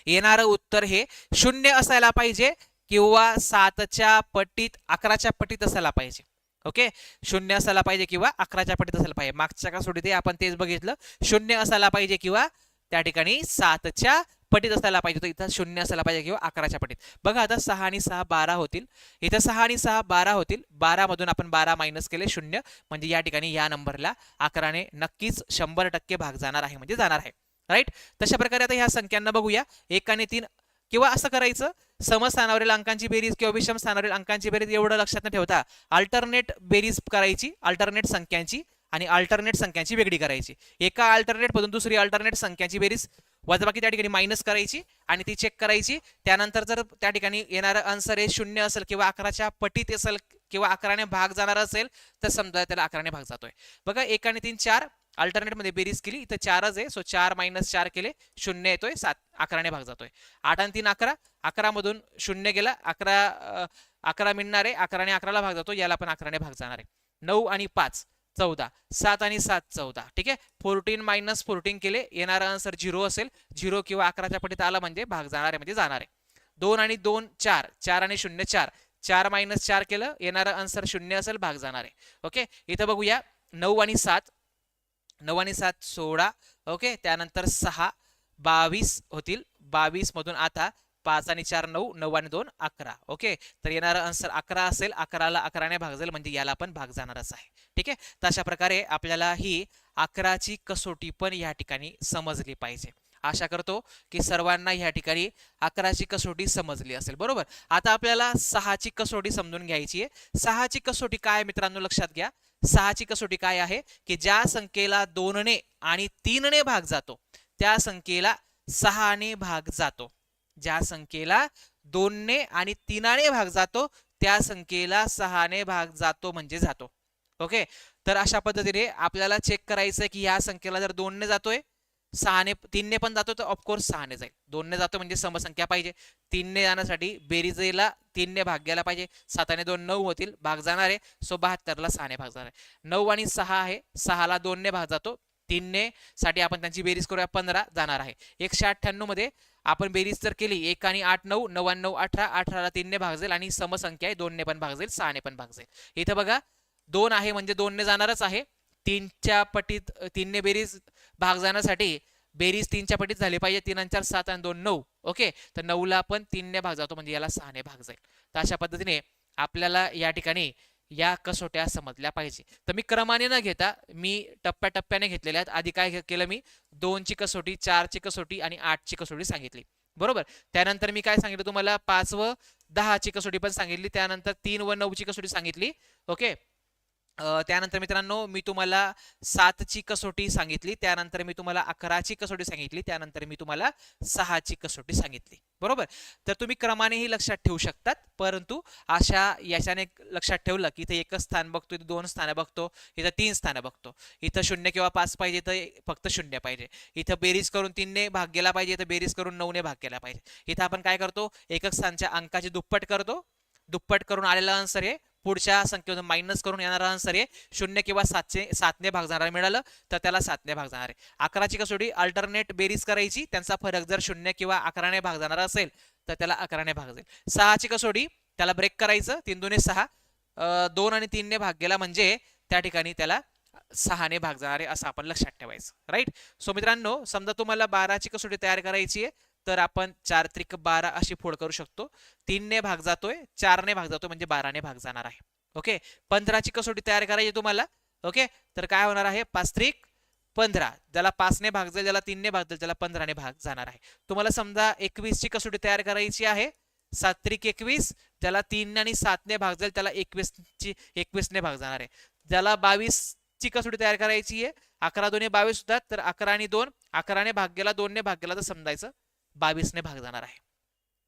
A: येणारं उत्तर हे 0 असायला पाहिजे किंवा 7च्या पटीत 11च्या पटीत असायला पाहिजे. ओके, 0 असायला पाहिजे किंवा 11च्या पटीत असायला पाहिजे. मागच्या कसोटीत आपण तेच बघितलं, 0 असायला पाहिजे किंवा त्या ठिकाणी 7च्या पटीत असायला पाहिजे. तर इथं 0 असायला पाहिजे किंवा 11च्या पटीत. बघा आता 6 आणि 6 12 होतील, इथं 6 आणि 6 12 होतील. 12 मधून आपण 12 मायनस केले 0, म्हणजे या ठिकाणी या नंबरला 11ने नक्कीच 100% भाग जाणार आहे, म्हणजे जाणार आहे. राईट, तशा प्रकारे आता ह्या संख्यांना बघूया. 1 आणि 3, किंवा असं करायचं, समस्थानावरील अंकांची बेरीज किंवा विषम स्थानावरील अंकांची बेरीज एवढं लक्षात न ठेवता अल्टरनेट बेरीज करायची, अल्टरनेट संख्यांची आणि अल्टरनेट संख्यांची वेगळी करायची. एका अल्टरनेट मधून दुसरी अल्टरनेट संख्यांची बेरीज वजाबाकी त्या ठिकाणी मायनस करायची आणि ती चेक करायची. त्यानंतर जर त्या ठिकाणी येणारं आन्सर हे 0 असेल किंवा 11च्या पटीत असेल किंवा 11ने भाग जाणार असेल तर समजा त्याला 11ने भाग जातोय. बघा 1 आणि 3 4, अल्टरनेट मध्ये बेरीज केली, इथं 4च आहे, सो 4 मायनस 4 केले 0 येतोय, 7 11ने भाग जातोय. 8 आणि 3 11, 11 मधून 0 गेला, 11 मिळणार आहे, 11ने 11ला भाग जातो, याला पण 11ने भाग जाणार आहे. 9 आणि 5 14, 7 आणि 7 14. ठीक आहे, 14 मायनस 14 केले, येणारा आन्सर 0 असेल. 0 किंवा 11च्या पटीत आला म्हणजे भाग जाणार आहे, म्हणजे जाणार आहे. 2 आणि 2 4, 4 आणि 0 4, 4 मायनस 4 केलं, येणारा आन्सर 0 असेल, भाग जाणार आहे. ओके, इथं बघूया 9 आणि 7, 9 आणि 7 16. ओके, त्यानंतर 6 22 होतील. 22 मधून आता 5 आणि 4 9, 9 आणि 2 11. ओके, तर येणारा आन्सर 11 असेल. 11ला 11ने भाग जाईल म्हणजे याला पण भाग जाणारच आहे. ठीक आहे, तर अशा प्रकारे आपल्याला ही 11ची कसोटी पण या ठिकाणी समजली पाहिजे. आशा करतो की सर्वांना या ठिकाणी 11ची कसोटी समजली असेल. बरोबर, आता आपल्याला 6ची कसोटी समजून घ्यायची आहे. 6ची कसोटी काय मित्रांनो, लक्षात घ्या. 6ची कसोटी काय आहे की ज्या संख्येला 2ने आणि 3ने भाग जातो त्या संख्येला 6ने भाग जातो. ज्या संख्येला 2ने आणि 3ने भाग जातो त्या संख्येला 6ने भाग जातो म्हणजे जातो. ओके, तर अशा पद्धतीने आपल्याला चेक करायचं की ह्या संख्येला जर 2ने जातोय, 6ने 3ने पण जातो तर ऑफकोर्स 6ने जाईल. 2ने जातो म्हणजे समसंख्या पाहिजे. 3ने जाण्यासाठी बेरीजला 3ने भाग गेला पाहिजे. 7 आणि 2 9 होतील, भाग जाणार आहे, सो 72ला 6ने भाग जाणार आहे. 9 आणि 6 आहे, 6ला 2ने भाग जातो, 3ने साठी आपण त्यांची बेरीज करूया, 15 जाणार आहे. 198 मध्ये आपण बेरीज जर केली, 1 आणि 8 9, 9 आणि 9 18, 18ला 3ने भाग जाईल आणि समसंख्या आहे, 2ने पण भाग जाईल, 6ने पण भाग जाईल. इथं बघा 2 आहे म्हणजे 2ने जाणारच आहे. 3च्या पटीत 3ने बेरीज भाग जाण्यासाठी बेरीज 3च्या पटीत झाली पाहिजे. 3 आणि 4 7 आणि 2 9. ओके, तर 9ला पण 3ने भाग जातो म्हणजे याला 6ने भाग जाईल. तर अशा पद्धतीने आपल्याला या ठिकाणी या कसोट्या समजल्या पाहिजे. तर मी क्रमाने न घेता मी टप्प्याटप्प्याने घेतलेल्या आहेत. आधी काय केलं मी 2ची कसोटी, 4ची कसोटी आणि 8ची कसोटी सांगितली, बरोबर. त्यानंतर मी काय सांगितलं तुम्हाला 5 व 10ची कसोटी पण सांगितली. त्यानंतर 3 व 9ची कसोटी सांगितली. ओके. त्यानंतर मित्रांनो मी तुम्हाला 7ची कसोटी सांगितली. त्यानंतर मी तुम्हाला 11ची कसोटी सांगितली. त्यानंतर मी तुम्हाला 6ची कसोटी सांगितली, बरोबर. तर तुम्ही क्रमानेही लक्षात ठेवू शकतात, परंतु अशा याच्याने लक्षात ठेवलं की इथे एकच स्थान बघतो, इथे 2 स्थानं बघतो, इथं 3 स्थानं बघतो, इथं 0 किंवा 5 पाहिजे तर फक्त 0 पाहिजे, इथं बेरीज करून 3ने भाग गेला पाहिजे, इथं बेरीज करून 9ने भाग केला पाहिजे. इथं आपण काय करतो, एकक स्थानच्या अंकाची दुप्पट करतो, दुप्पट करून आलेला आन्सर आहे पुढच्या संख्येतून मायनस करून येणारा आन्सर आहे 0 किंवा 7ने भाग जाणार मिळालं तर त्याला 7ने भाग जाणार आहे. 11ची कसोटी अल्टरनेट बेरीज करायची, त्यांचा फरक जर 0 किंवा 11ने भाग जाणार असेल तर त्याला 11ने भाग जाईल. 6ची कसोटी त्याला ब्रेक करायचं, 3 दुने 6, 2 आणि 3ने भाग गेला म्हणजे त्या ठिकाणी त्याला 6ने भाग जाणार आहे असं आपण लक्षात ठेवायचं, राईट. सो मित्रांनो समजा तुम्हाला 12ची कसोटी तयार करायची आहे तर आपण 4 त्रिक 12 अशी फोड करू शकतो. 3ने भाग जातोय, 4ने भाग जातोय म्हणजे 12ने भाग जाणार आहे. ओके. 15ची कसोटी तयार करायची तुम्हाला. ओके. तर काय होणार आहे 5 त्रिक 15, ज्याला 5ने भाग जाईल, ज्याला 3ने भाग जाईल, त्याला 15ने भाग जाणार आहे. तुम्हाला समजा 21ची कसोटी तयार करायची आहे, 7 त्रिक 21, ज्याला 3 आणि 7ने भाग जाईल त्याला 21ने भाग जाणार आहे. ज्याला 22ची कसोटी तयार करायची आहे, 11 2 22 होतात, तर 11 आणि 2, 11ने भाग गेला, 2ने भाग गेला तर समजायचं 22ने भाग जाणार आहे.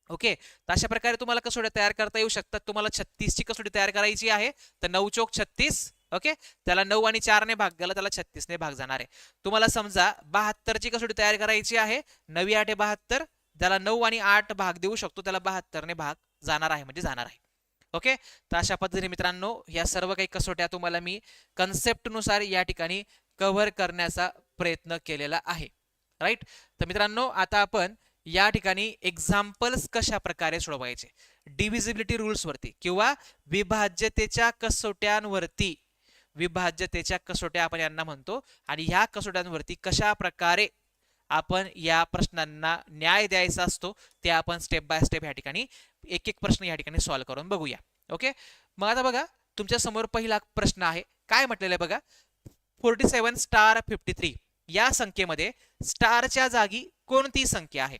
A: ओके. तर अशा प्रकारे तुम्हाला कसोट्या तयार करता येऊ शकतात. तुम्हाला 36ची कसोटी तयार करायची आहे तर 9 चौक 36. ओके. त्याला 9 आणि 4ने भाग गेला त्याला 36ने भाग जाणार आहे. तुम्हाला समजा 72ची कसोटी तयार करायची आहे, 9 8 72, ज्याला 9 आणि 8 भाग देऊ शकतो त्याला 72ने भाग जाणार आहे म्हणजे जाणार आहे. ओके. तर अशा पद्धतीने मित्रांनो या सर्व काही कसोट्या तुम्हाला मी कन्सेप्टनुसार या ठिकाणी कव्हर करण्याचा प्रयत्न केलेला आहे, राईट. तर मित्रांनो आता आपण या ठिकाणी एक्झाम्पल्स कशा प्रकारे सोडवायचे डिव्हिजिबिलिटी रूल्स वरती किंवा विभाज्यतेच्या कसोट्यांवरती, विभाज्यतेच्या कसोट्या आपण यांना म्हणतो, आणि ह्या कसोट्यांवरती कशा प्रकारे आपण या प्रश्नांना न्याय द्यायचा असतो ते आपण स्टेप बाय स्टेप या ठिकाणी एक एक प्रश्न या ठिकाणी सॉल्व्ह करून बघूया. ओके. मग आता बघा तुमच्या समोर पहिला प्रश्न आहे, काय म्हटलेलं आहे बघा, 47 स्टार 53 या संख्येमध्ये स्टारच्या जागी कोणती संख्या आहे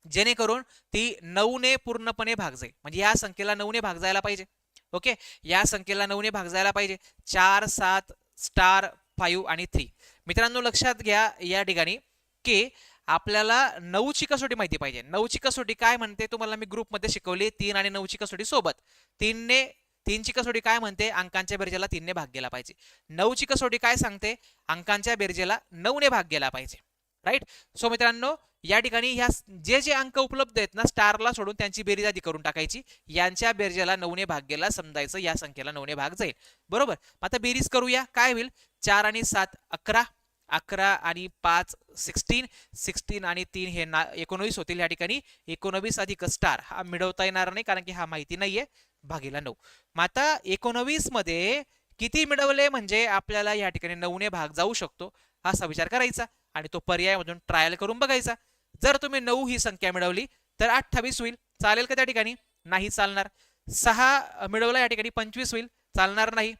A: जेणेकरून ती 9ने पूर्णपणे भाग जाईल, म्हणजे या संख्येला 9ने भाग जायला पाहिजे. ओके. या संख्येला 9ने भाग जायला पाहिजे. 4 7 स्टार 5 आणि 3. मित्रांनो लक्षात घ्या या ठिकाणी की आपल्याला 9ची कसोटी माहिती पाहिजे. 9ची कसोटी काय म्हणते तुम्हाला मी ग्रुपमध्ये शिकवली, 3 आणि 9ची कसोटी सोबत. 3ची कसोटी काय म्हणते, अंकांच्या बेरजेला 3ने भाग गेला पाहिजे. 9ची कसोटी काय सांगते, अंकांच्या बेरजेला 9ने भाग गेला पाहिजे, राईट. सो मित्रांनो या ठिकाणी ह्या जे जे अंक उपलब्ध आहेत ना स्टारला सोडून त्यांची बेरीज आधी करून टाकायची, यांच्या बेरजेला 9ने भाग गेला समजायचं या संख्येला 9ने भाग जाईल, बरोबर. आता बेरीज करूया, काय होईल, 4 आणि 7 11, 11 आणि 5 16, 16 आणि 3 हे 19 होतील. या ठिकाणी 19 अधिक स्टार हा मिळवता येणार नाही कारण की हा माहिती नाहीये, भागीला 9. मग आता 19 मध्ये किती मिळवले म्हणजे आपल्याला या ठिकाणी 9ने भाग जाऊ शकतो असा विचार करायचा आणि तो पर्यायामधून ट्रायल करून बघायचा. जर तुम्ही 9 ही संख्या मिळवली तर 28 होईल, चालेल का त्या ठिकाणी, नाही चालणार. 6 मिळवला या ठिकाणी 25 होईल, चालणार नाही.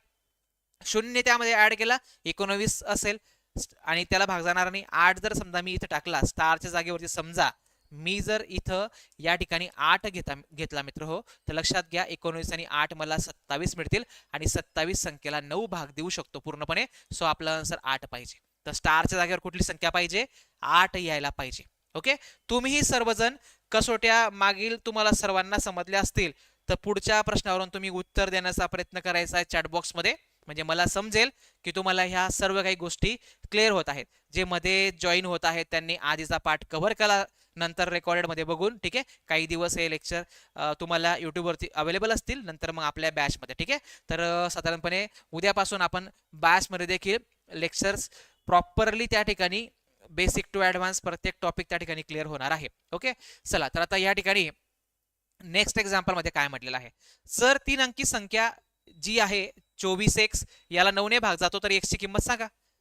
A: 0 त्यामध्ये ऍड केला 19 असेल आणि त्याला भाग जाणार नाही. 8 जर समजा मी इथं टाकला स्टारच्या जागेवरती, समजा मी जर इथं या ठिकाणी 8 घेतला मित्र हो, तर लक्षात घ्या 19 आणि 8 मला 27 मिळतील आणि 27 संख्येला 9 भाग देऊ शकतो पूर्णपणे. सो आपला आन्सर 8 पाहिजे. तर स्टारच्या जागेवर कुठली संख्या पाहिजे, 8 यायला पाहिजे. ओके. तुम्ही सर्वजण कसोट्या मागील तुम्हाला सर्वांना समजल्या असतील तर पुढच्या प्रश्नावरून तुम्ही उत्तर देण्याचा प्रयत्न करायचा आहे चॅट बॉक्स मध्ये, म्हणजे मला समजेल की तुम्हाला ह्या सर्व काही गोष्टी क्लिअर होत आहेत. जे मध्ये जॉईन होत आहेत त्यांनी आधीचा पाठ कव्हर केला नंतर रेकॉर्डेड मध्ये बघून, ठीक आहे. काही दिवस हे लेक्चर तुम्हाला युट्यूबवरती अवेलेबल असतील, नंतर मग आपल्या बॅचमध्ये, ठीक आहे. तर साधारणपणे उद्यापासून आपण बॅचमध्ये देखील लेक्चर्स प्रॉपरली त्या ठिकाणी बेसिक टू ऍडव्हान्स प्रत्येक टॉपिक त्या ठिकाणी क्लिअर होणार आहे. ओके. चला तर आता या ठिकाणी नेक्स्ट एक्झाम्पल मध्ये काय म्हटलेलं आहे, जर 3 अंकी संख्या जी आहे 24x याला 9ने भाग जातो तर x ची किंमत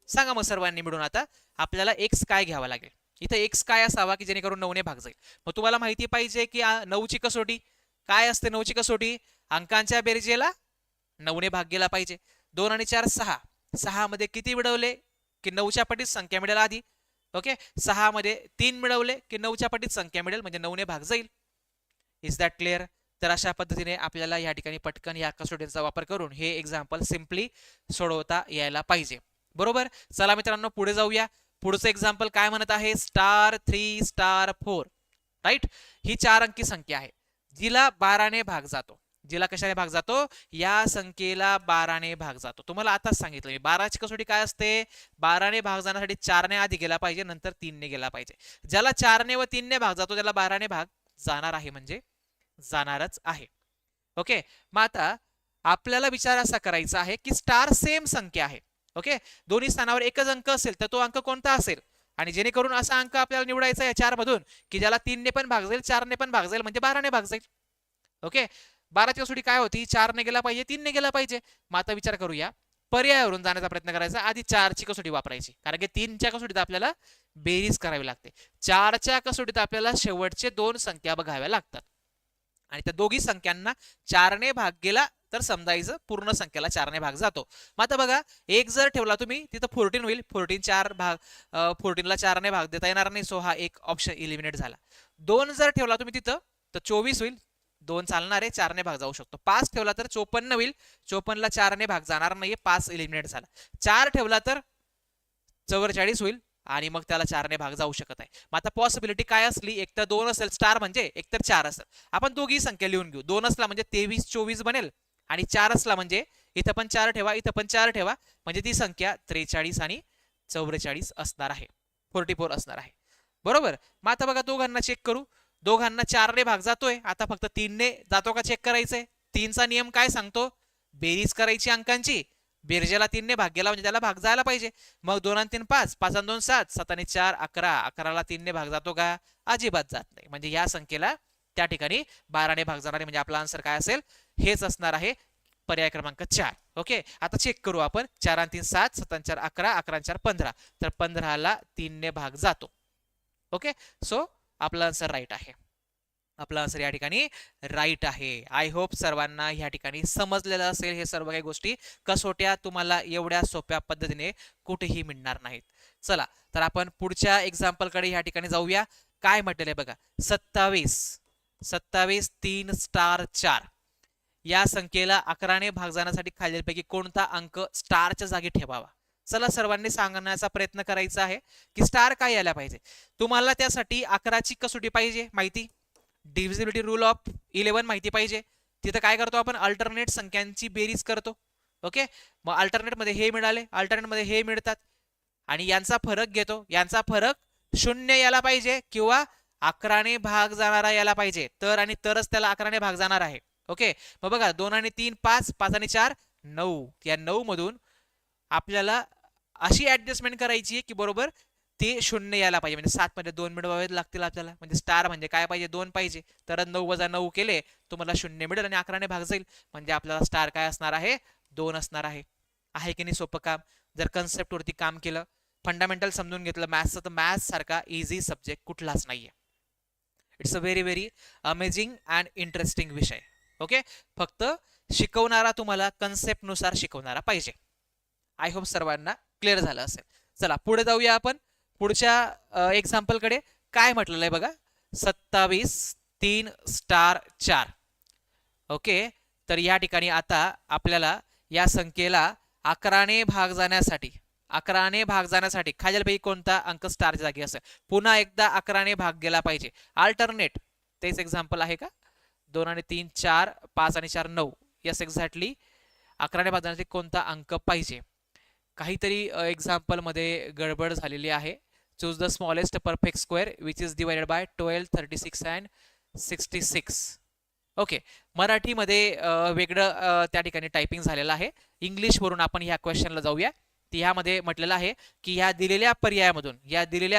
A: सांगा मग सर्वांनी मिळून. आता आपल्याला x काय घ्यावा लागेल, इथं x काय असावा की जेणेकरून 9ने भाग जाईल. मग तुम्हाला माहिती पाहिजे की 9ची कसोटी काय असते, 9ची कसोटी अंकांच्या बेरजेला 9ने भाग गेला पाहिजे. 2 आणि 4 6. 6 मध्ये किती मिळवले की 9च्या पटीत संख्या मिळेल आधी. ओके, 6 मध्ये 3 मिळवले की 9च्या पटीत संख्या मिळेल, म्हणजे 9ने भाग जाईल. Is that clear? तर अशा पद्धतीने आपल्याला या ठिकाणी पटकन या कसोटीचा वापर करून हे एक्झाम्पल सिम्पली सोडवता यायला पाहिजे. बरोबर. चला मित्रांनो पुढे जाऊया. पुढचं एक्झाम्पल काय म्हणत आहे? *3 *4. राईट. ही 4 अंकी संख्या आहे जिला 12ने भाग जातो. जिला कशाने भाग जातो? या संख्येला 12ने भाग जातो. तुम्हाला आताच सांगितलं मी 12ची कसोटी काय असते? 12ने भाग जाण्यासाठी 4ने आधी गेला पाहिजे, नंतर 3ने गेला पाहिजे. ज्याला 4ने व 3ने भाग जातो त्याला 12ने भाग जाणार आहे, म्हणजे जाणारच आहे. ओके. मग आता आपल्याला विचार असा करायचा आहे की स्टार सेम संख्या आहे. ओके, दोन्ही स्थानावर एकच अंक असेल तर तो अंक कोणता असेल? आणि जेणेकरून असा अंक आपल्याला निवडायचा या 4 मधून की ज्याला 3ने पण भाग जाईल, 4ने पण भाग जाईल, म्हणजे 12ने भाग जाईल. ओके, 12ची कसोटी काय होती? 4ने गेला पाहिजे, 3ने गेला पाहिजे. मग आता विचार करूया, पर्यायावरून जाण्याचा प्रयत्न करायचा. आधी 4ची कसोटी वापरायची, कारण की 3च्या कसोटीत आपल्याला बेरीज करावी लागते. 4च्या कसोटीत आपल्याला शेवटचे 2 संख्या बघाव्या लागतात आणि त्या दोघी संख्यांना 4ने भाग गेला तर समजायचं पूर्ण संख्येला 4ने भाग जातो. मग आता बघा, एक जर ठेवला तुम्ही तिथं 14 होईल. 14ला 4ने भाग देता येणार नाही, सो हा एक ऑप्शन इलिमिनेट झाला. 2 जर ठेवला तुम्ही तिथं तर 24 होईल. 2 चालणार आहे, 4ने भाग जाऊ शकतो. 5 ठेवला तर 54 होईल. 54ला 4ने भाग जाणार नाहीये, 5 इलिमिनेट झाला. 4 ठेवला तर 44 होईल आणि मग त्याला 4ने भाग जाऊ शकत आहे. मग आता पॉसिबिलिटी काय असली? एक तर 2 असेल स्टार म्हणजे, एक तर 4 असेल. आपण दोघी संख्या लिहून घेऊ. 2 असला म्हणजे 23 24 बनेल आणि 4 असला म्हणजे इथं पण 4 ठेवा, इथं पण 4 ठेवा, म्हणजे ती संख्या 43 आणि 44 असणार आहे, 44 असणार आहे. बरोबर. मग आता बघा दोघांना चेक करू. दोघांना 4ने भाग जातोय, आता फक्त 3ने जातो का चेक करायचंय. 3चा नियम काय सांगतो? बेरीज करायची अंकांची. बेरजेला 3ने भाग गेला म्हणजे त्याला भाग जायला पाहिजे. मग 2 आणि 3 5, 5 आणि 2 7, 7 आणि 4 11. 11ला 3ने भाग जातो का? अजिबात जात नाही, म्हणजे या संख्येला त्या ठिकाणी 12ने भाग जाणार आहे, म्हणजे आपला आन्सर काय असेल? हेच असणार आहे, पर्याय क्रमांक 4. ओके, आता चेक करू आपण. 4 आणि 3 7, 7 आणि 4 11, 11 आणि 4 15. तर 15ला 3ने भाग जातो. ओके, सो आपला आन्सर राईट आहे. आपला आन्सर या ठिकाणी राईट आहे. आय होप सर्वांना या ठिकाणी समजलेलं असेल हे सर्व काही गोष्टी. कसोट्या तुम्हाला एवढ्या सोप्या पद्धतीने कुठेही मिळणार नाहीत. चला तर आपण पुढच्या एक्झाम्पल कडे या ठिकाणी जाऊया. काय म्हटलेलं आहे बघा, 27 3 *4 या संख्येला 11ने भाग जाण्यासाठी खालीलपैकी कोणता अंक स्टारच्या जागी ठेवावा? चला सर्वांनी सांगण्याचा प्रयत्न करायचा आहे की स्टार काय यायला पाहिजे. तुम्हाला त्यासाठी 11ची कसोटी पाहिजे माहिती, डिव्हिजिबिलिटी रूल ऑफ 11 माहिती पाहिजे. तिथं काय करतो आपण? अल्टरनेट संख्यांची बेरीज करतो. ओके, मग अल्टरनेट मध्ये हे मिळाले, अल्टरनेट मध्ये हे मिळतात आणि यांचा फरक घेतो. यांचा फरक 0 यायला पाहिजे किंवा 11ने भाग जाणारा यायला पाहिजे, तर आणि तरच त्याला 11ने भाग जाणार आहे. ओके, मग बघा 2 आणि 3 5, 5 आणि 4 9. या 9 मधून आपल्याला अशी ऍडजस्टमेंट करायची आहे की बरोबर ते 0 यायला पाहिजे, म्हणजे 7 मध्ये 2 मिळवावे लागतील आपल्याला. म्हणजे स्टार म्हणजे काय पाहिजे? 2 पाहिजे. तर 9 वजा 9 केले तुम्हाला 0 मिळेल आणि 11ने भाग जाईल, म्हणजे आपल्याला स्टार काय असणार आहे? 2 असणार आहे. आहे की नाही सोपं काम? जर कन्सेप्ट वरती काम केलं, फंडामेंटल समजून घेतलं मॅथ्सचं, तर मॅथ्स सारखा इझी सब्जेक्ट कुठलाच नाहीये. It's a very very amazing and interesting विषय. ओके, फक्त शिकवणारा तुम्हाला कन्सेप्ट नुसार शिकवणारा पाहिजे. आय होप सर्वांना क्लिअर झालं असेल. चला पुढे जाऊया आपण पुढच्या एक्झाम्पल कडे. काय म्हटलेलं आहे बघा, 27 3 *4. ओके, तर या ठिकाणी आता आपल्याला या संख्येला 11ने भाग जाण्यासाठी खालीलपैकी कोणता अंक स्टारच्या जागी असेल? पुन्हा एकदा 11ने भाग गेला पाहिजे. अल्टरनेट तेच एक्झाम्पल आहे का? 2 आणि 3 4, 5 आणि 4 9. Yes exactly. 11ने भाग जाण्यासाठी कोणता अंक पाहिजे? काहीतरी एक्झाम्पल मध्ये गडबड झालेली आहे. Choose the smallest perfect square which is divided by 12, 36 and 66. Okay, मराठीमध्ये वेगळं त्या ठिकाणी टायपिंग झालेलं आहे. इंग्लिश वरून आपण ह्या क्वेश्चनला जाऊया. ह्यामध्ये म्हटलेलं आहे की ह्या दिलेल्या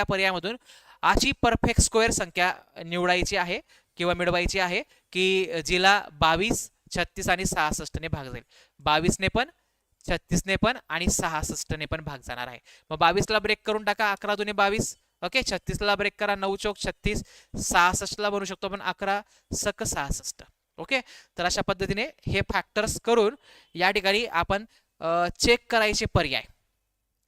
A: पर्यायामधून अशी परफेक्ट स्क्वेअर संख्या निवडायची आहे किंवा मिळवायची आहे की जिला 22, 36 आणि 66ने भाग जाईल. 22ने पण, 36ने पण आणि 66ने पण भाग जाणार आहे. मग 22ला ब्रेक करून टाका, 11 दुने 22. ओके, 36ला ब्रेक करा, 9 चौक 36. 66ला बनवू शकतो आपण 11 सक 66. ओके, तर अशा पद्धतीने हे फॅक्टर्स करून या ठिकाणी आपण चेक करायचे पर्याय,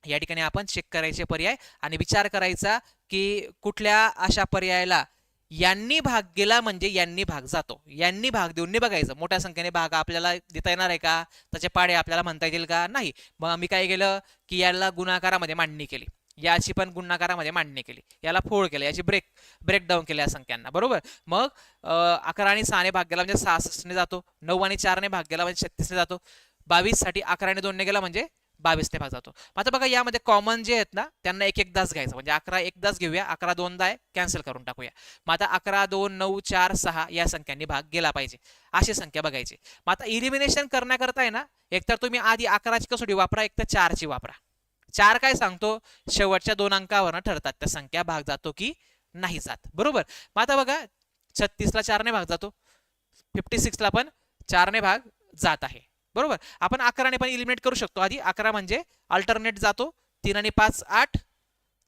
A: या ठिकाणी आपण चेक करायचे पर्याय आणि विचार करायचा की कुठल्या अशा पर्यायाला यांनी भाग गेला म्हणजे यांनी भाग जातो, यांनी भाग देऊन नाही बघायचं. मोठ्या संख्येने भाग आपल्याला देता येणार आहे का, त्याचे पाडे आपल्याला म्हणता येतील का, नाही. मग मी काय केलं की याला गुणाकारामध्ये मांडणी केली, याची पण गुणाकारामध्ये मांडणी केली, याला फोड केलं, याची ब्रेकडाऊन केली या संख्यांना, बरोबर. मग 11 आणि 6 ने भाग गेला म्हणजे 66 ने जातो, 9 आणि 4 ने भाग गेला म्हणजे 36 ने जातो, 22 साठी 11 आणि 2 ने गेला म्हणजे 22 ने भाग जातो. आता बघा यामध्ये कॉमन जे आहेत ना त्यांना एक एक दास घ्यायचं, म्हणजे 11 एक दास घेऊया, 11 दोनदा आहे कॅन्सल करून टाकूया. मग आता 11, 2, 9, 4, 6 या संख्यांनी भाग गेला पाहिजे, अशी संख्या बघायची. मग आता इलिमिनेशन करण्याकरता आहे ना, एकतर तुम्ही आधी 11ची कसोटी वापरा, एक तर 4ची वापरा. 4 काय सांगतो, शेवटच्या 2 अंकावरनं ठरतात त्या संख्या भाग जातो की नाही जात, बरोबर. मग आता बघा 36ला 4 ने भाग जातो, 56ला पण 4 ने भाग जात आहे, बरोबर. आपण 11 ने पण इलिमिनेट करू शकतो. आधी 11 म्हणजे अल्टरनेट जातो, 3 आणि 5 8,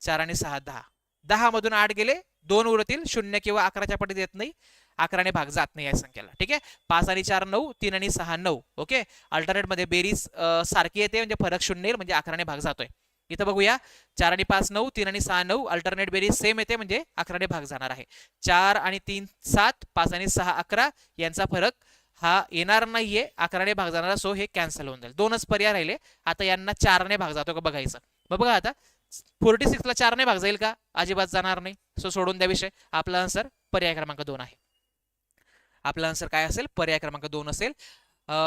A: 4 आणि 6 10, 10 मधून 8 गेले, 2 उरतील, 0 किंवा 11च्या पटीत येत नाही, 11 ने भाग जात नाही या संख्येला, ठीक आहे. 5 आणि 4 9, 3 आणि 6 9, ओके. अल्टरनेट मध्ये बेरीज सारखी येते म्हणजे फरक 0 येईल, म्हणजे 11 ने भाग जातोय. इथं बघूया 4 आणि 5 9, 3 आणि 6 9, अल्टरनेट बेरीज सेम येते म्हणजे 11 ने भाग जाणार आहे. 4 आणि 3 7, 5 आणि 6 11, यांचा फरक हा येणार नाहीये, 11 ने भाग जाणार, सो हे कॅन्सल होऊन जाईल. दोनच पर्याय राहिले, आता यांना 4 ने भाग जातो का बघायचं. मग बघा आता 46ला 4 ने भाग जाईल का, अजिबात जाणार नाही, सो सोडून द्या विषय. आपला आन्सर पर्याय क्रमांक 2 आहे. आपला आन्सर काय असेल, पर्याय क्रमांक 2 असेल.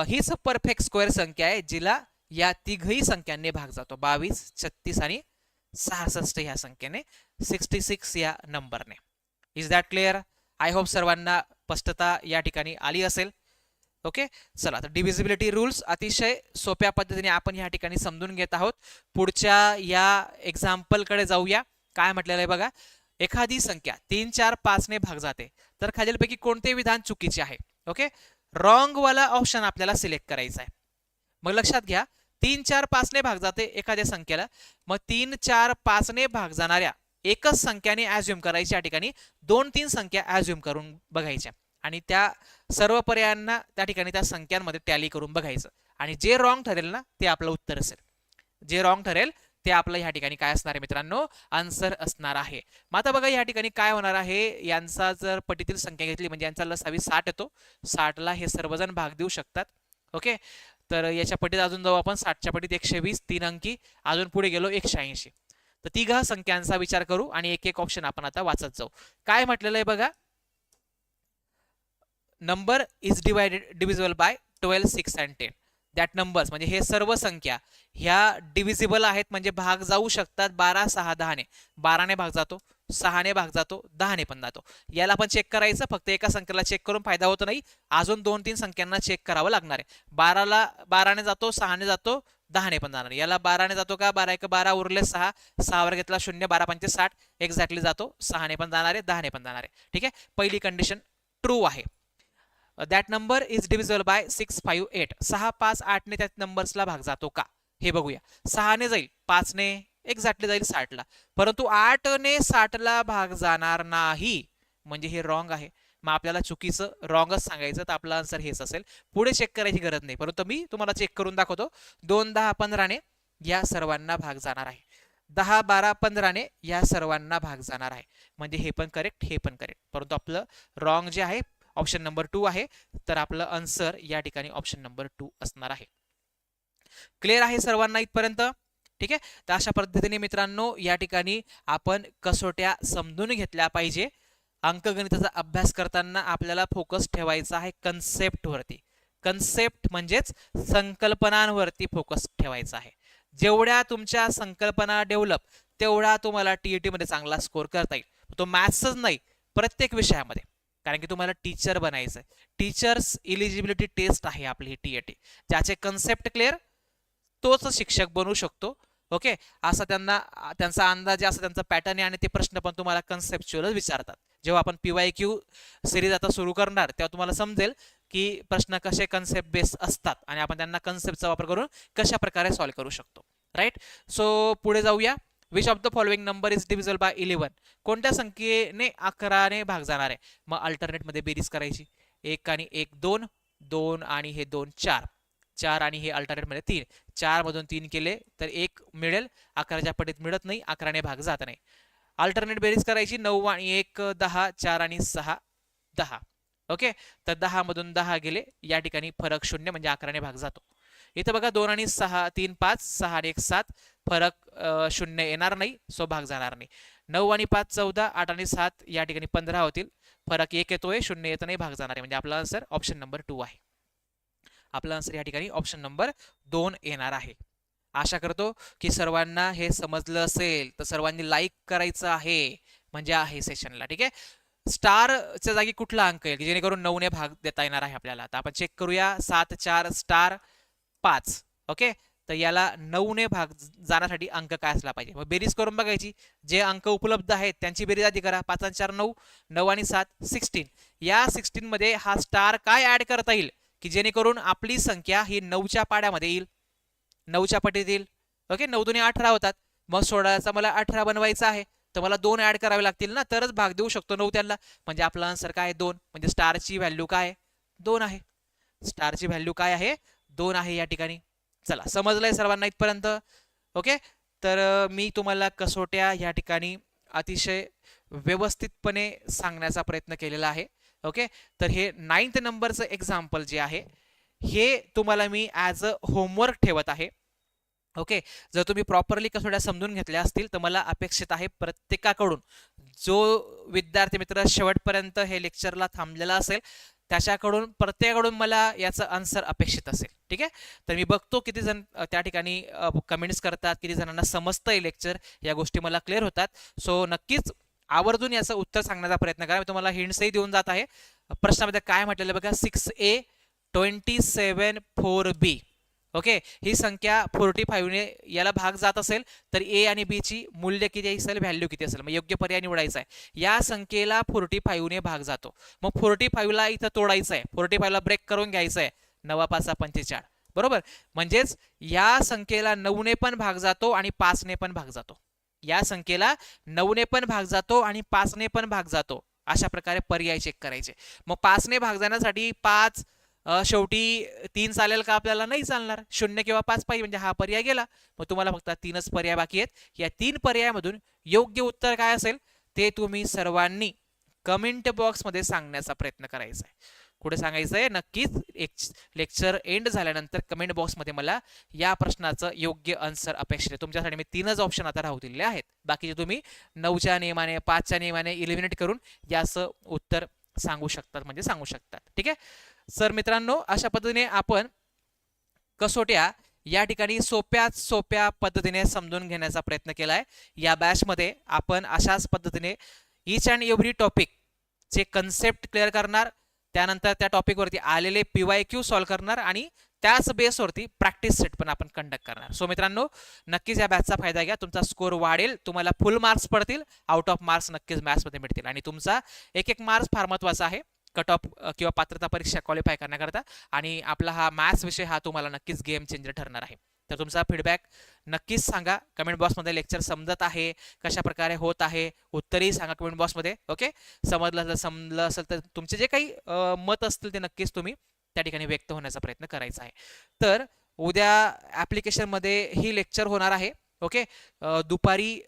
A: हीच परफेक्ट स्क्वेअर संख्या आहे जिला या तिघही संख्यांनी भाग जातो, 22 36 आणि 66 ह्या संख्येने, 66 या नंबरने. Is that clear? I hope सर्वांना स्पष्टता या ठिकाणी आली असेल. ओके, चला तर डिव्हिजिबिलिटी रूल्स अतिशय सोप्या पद्धतीने आपण या ठिकाणी समजून घेत आहोत. पुढच्या या एक्झाम्पलकडे जाऊया. काय म्हटलेलं आहे बघा, एखादी संख्या 3 4 5 ने भाग जाते तर खालीलपैकी कोणते विधान चुकीचे आहे. ओके, रॉंग वाला ऑप्शन आपल्याला सिलेक्ट करायचा आहे. मग लक्षात घ्या, 3 4 5 ने भाग जाते एखाद्या संख्येला, मग 3 4 5 ने भाग जाणाऱ्या एकच संख्याने ॲज्युम करायची, या ठिकाणी 2 3 संख्या ॲज्युम करून बघायच्या आणि त्या सर्व पर्यायांना त्या ठिकाणी त्या संख्यांमध्ये टॅली करून बघायचं, आणि जे रॉंग ठरेल ना ते आपलं उत्तर असेल, जे रॉंग ठरेल ते आपलं ह्या ठिकाणी काय असणार आहे मित्रांनो, आन्सर असणार आहे. मग आता बघा या ठिकाणी काय होणार आहे, यांचा जर पटीतील संख्या घेतली म्हणजे यांचा लसावी 60 येतो, 60ला हे सर्वजण भाग देऊ शकतात. ओके, तर याच्या पटीत अजून जाऊ आपण, 60च्या पटीत 120, 3 अंकी, अजून पुढे गेलो 180. तर तिघा संख्यांचा विचार करू आणि एक एक ऑप्शन आपण आता वाचत जाऊ. काय म्हटलेलं आहे बघा, number is divisible by 12 6 and 10. That numbers म्हणजे हे सर्व संख्या ह्या डिव्हिजिबल आहेत, म्हणजे भाग जाऊ शकतात 12 6 10 ने. 12 ने भाग जातो, 6 ने भाग जातो, 10 ने पण जातो. याला आपण चेक करायचं, फक्त एका संख्येला चेक करून फायदा होत नाही, अजून 2 3 संख्यांना चेक करावं लागणार आहे. 12 ने जातो, 6 ने जातो, 10 ने पण जाणार. याला 12 ने जातो का, 12 1 12 उरले 6, 6 वर घेतला 0, 12 5 60, एक्झॅक्टली जातो. 6 ने पण जाणार आहे, 10 ने पण जाणार आहे, ठीक आहे. पहिली कंडिशन ट्रू आहे. That number is divisible by 6 5 8. 6 5 8 ने त्या नंबर्सला भाग जातो का हे बघूया. 6 ने जाईल, 5 ने एक्झॅक्टली जाईल 60ला, परंतु 8 ने 60ला भाग जाणार नाही, म्हणजे हे रॉंग आहे. मग आपल्याला चुकीचं रॉंगच सांगायचं, तर आपला आन्सर हेच असेल. पुढे चेक करायची गरज नाही, परंतु मी तुम्हाला चेक करून दाखवतो. 2 10 15 ने या सर्वांना भाग जाणार आहे, 10 12 15 ने या सर्वांना भाग जाणार आहे, म्हणजे हे पण करेक्ट, हे पण करेक्ट, परंतु आपलं रॉंग जे आहे ऑप्शन नंबर 2 आहे. तर आपलं आन्सर या ठिकाणी ऑप्शन नंबर 2 असणार आहे. क्लिअर आहे सर्वांना इथपर्यंत? ठीक आहे, तर अशा पद्धतीने मित्रांनो या ठिकाणी आपण कसोट्या समजून घेतल्या पाहिजे. अंकगणिताचा अभ्यास करताना आपल्याला फोकस ठेवायचा आहे कन्सेप्टवरती. कन्सेप्ट म्हणजेच संकल्पनांवरती फोकस ठेवायचा आहे. जेवढ्या तुमच्या संकल्पना डेव्हलप तेवढा तुम्हाला टीईटी मध्ये चांगला स्कोर करता येईल. तो मॅथ्सच नाही, प्रत्येक विषयामध्ये, कारण की तुम्हाला टीचर बनायचं आहे. टीचर्स इलिजिबिलिटी टेस्ट आहे आपली ही टीईटी. ज्याचे कन्सेप्ट क्लिअर तोच शिक्षक बनू शकतो. ओके, असा त्यांचा अंदाज असा त्यांचा पॅटर्न आहे, आणि ते प्रश्न पण तुम्हाला कन्सेप्च्युअल विचारतात. जेव्हा आपण PYQ सिरीज आता सुरू करणार तेव्हा तुम्हाला समजेल की प्रश्न कसे कन्सेप्ट बेस्ड असतात आणि आपण त्यांना कन्सेप्टचा वापर करून कशा प्रकारे सॉल्व्ह करू शकतो. राईट, सो पुढे जाऊया. Which of the following number is divisible by 11. कोणत्या संख्येने 11 ने भाग जाणार आहे. मग अल्टरनेट मध्ये बेरीज करायची, 1 आणि 1 2, 2 आणि हे 2 4, 4 आणि हे अल्टरनेट मध्ये 3, 4 मधून 3 केले तर 1 मिळेल. 11च्या पटीत मिळत नाही, 11ने भाग जात नाही. अल्टरनेट बेरीज करायची 9 आणि 1 10, 4 आणि 6 10. ओके, तर 10 मधून 10 गेले, या ठिकाणी फरक 0 म्हणजे 11ने भाग जातो. इथं बघा 2 आणि 6 3 5, 6 आणि 1 7, फरक 0 येणार नाही, सो भाग जाणार नाही. 9 आणि 5 14, 8 आणि 7 या ठिकाणी 15 होतील, फरक 1 येतोय, 0 येत नाही, भाग जाणार आहे. म्हणजे आपला आन्सर ऑप्शन नंबर 2 आहे. आपला आन्सर या ठिकाणी ऑप्शन नंबर 2 येणार आहे. आशा करतो की सर्वांना हे समजलं असेल. तर सर्वांनी लाईक करायचं आहे म्हणजे आहे सेशनला. ठीक आहे, स्टारच्या जागी कुठला अंक येईल की जेणेकरून 9 ने भाग देता येणार आहे आपल्याला. तर आपण चेक करूया. 7 4 स्टार 5. ओके, तर याला 9 ने भाग जाण्यासाठी अंक काय असला पाहिजे. मग बेरीज करून बघायची. जे अंक उपलब्ध आहेत त्यांची बेरीज आधी करा. 5 आणि 4 9, 9 आणि 7 16. या 16 मध्ये हा स्टार काय ऍड करता येईल की जेणेकरून आपली संख्या ही 9च्या पाड्यामध्ये येईल, 9च्या पटीत येईल. ओके, 9 दुने 18 होतात. मग 16चा मला 18 बनवायचा आहे, तर मला 2 ऍड करावे लागतील ना, तरच भाग देऊ शकतो 9 त्यांना. म्हणजे आपला आन्सर काय आहे 2. म्हणजे स्टारची व्हॅल्यू काय आहे 2 आहे. स्टारची व्हॅल्यू काय आहे 2 आहे या ठिकाणी. चला, समजलंय सर्वांना इथपर्यंत. ओके, तर मी तुम्हाला कसोट्या या ठिकाणी अतिशय व्यवस्थितपणे सांगण्याचा प्रयत्न केलेला आहे. ओके, तर हे 9th नंबरचं एक्झाम्पल जे आहे हे तुम्हाला मी ॲज अ होमवर्क ठेवत आहे. ओके, जर तुम्ही प्रॉपरली कसोट्या समजून घेतल्या असतील तर मला अपेक्षित आहे प्रत्येकाकडून जो विद्यार्थी मित्र शेवटपर्यंत हे लेक्चरला थांबलेला असेल त्याच्याकडून प्रत्येकाकडून मला याचं आन्सर अपेक्षित असेल. ठीक आहे, तर मी बघतो किती जण त्या ठिकाणी कमेंट्स करतात, किती जणांना समजतंय लेक्चर, या गोष्टी मला क्लिअर होतात. सो नक्कीच आवर्जून याचं उत्तर सांगण्याचा प्रयत्न करा. मी तुम्हाला हिंट्सही देऊन जात आहे. प्रश्नामध्ये काय म्हटलेलं बघा, 6A 27 4B. ओके, ही संख्या 45 ने याला भाग जात असेल तर ए आणि बी ची मूल्य किती असेल, व्हॅल्यू किती असेल. मग योग्य पर्याय निवडायचा आहे. या संख्येला 45 ने भाग जातो. मग 45 ला इथं तोडायचं आहे, 45 ला ब्रेक करून घ्यायचं आहे. 9 5 45, बरोबर. म्हणजेच या संख्येला 9 ने पण भाग जातो आणि 5 ने पण भाग जातो. या संख्येला 9 ने पण भाग जातो आणि 5 ने पण भाग जातो. अशा प्रकारे पर्याय चेक करायचे. मग 5 ने भाग जाण्यासाठी 5 शेवटी 3 चालेल का, आपल्याला नाही चालणार. 0 किंवा 5 पाहिजे, म्हणजे हा पर्याय गेला. मग तुम्हाला फक्त 3च पर्याय बाकी आहेत. या 3 पर्यायामधून योग्य उत्तर काय असेल ते तुम्ही सर्वांनी कमेंट बॉक्समध्ये सांगण्याचा प्रयत्न करायचा आहे. कुठे सांगायचं आहे, नक्कीच लेक्चर एंड झाल्यानंतर कमेंट बॉक्समध्ये मला या प्रश्नाचं योग्य आन्सर अपेक्षित आहे. तुमच्यासाठी मी 3च ऑप्शन आता राहू दिलेले आहेत. बाकीचे तुम्ही 9च्या नियमाने 5च्या नियमाने इलिमिनेट करून याचं उत्तर सांगू शकतात, म्हणजे सांगू शकतात. ठीक आहे सर मित्रांनो, अशा पद्धतीने आपण कसोट्या या ठिकाणी सोप्यात सोप्या पद्धतीने समजून घेण्याचा प्रयत्न केलाय. या बॅचमध्ये आपण अशाच पद्धतीने ईच अँड एव्हरी टॉपिक चे कन्सेप्ट क्लिअर करणार, त्यानंतर त्या टॉपिकवरती आलेले PYQ सॉल्व्ह करणार आणि त्याच बेसवरती प्रॅक्टिस सेट पण आपण कंडक्ट करणार. सो मित्रांनो, नक्कीच या बॅचचा फायदा घ्या. तुमचा स्कोर वाढेल, तुम्हाला फुल मार्क्स पडतील, आउट ऑफ मार्क्स नक्कीच मॅथ्समध्ये मिळतील. आणि तुमचा एक मार्क्स फार महत्त्वाचा आहे कट ऑफ किंवा पात्रता परीक्षा क्वालिफाय करण्याकरता. आणि आपला हा मॅथ्स विषय हा तुम्हाला नक्कीच गेम चेंजर ठरणार आहे. तर तुमचा फीडबॅक नक्कीच सांगा कमेंट बॉक्समध्ये. लेक्चर समजत आहे, कशा प्रकारे होत आहे, उत्तरही सांगा कमेंट बॉक्समध्ये. ओके, समजलं असेल तर तुमचे जे काही मत असतील ते नक्कीच तुम्ही त्या ठिकाणी व्यक्त होण्याचा प्रयत्न करायचा आहे. तर उद्या ॲप्लिकेशनमध्ये ही लेक्चर होणार आहे. ओके, दुपारी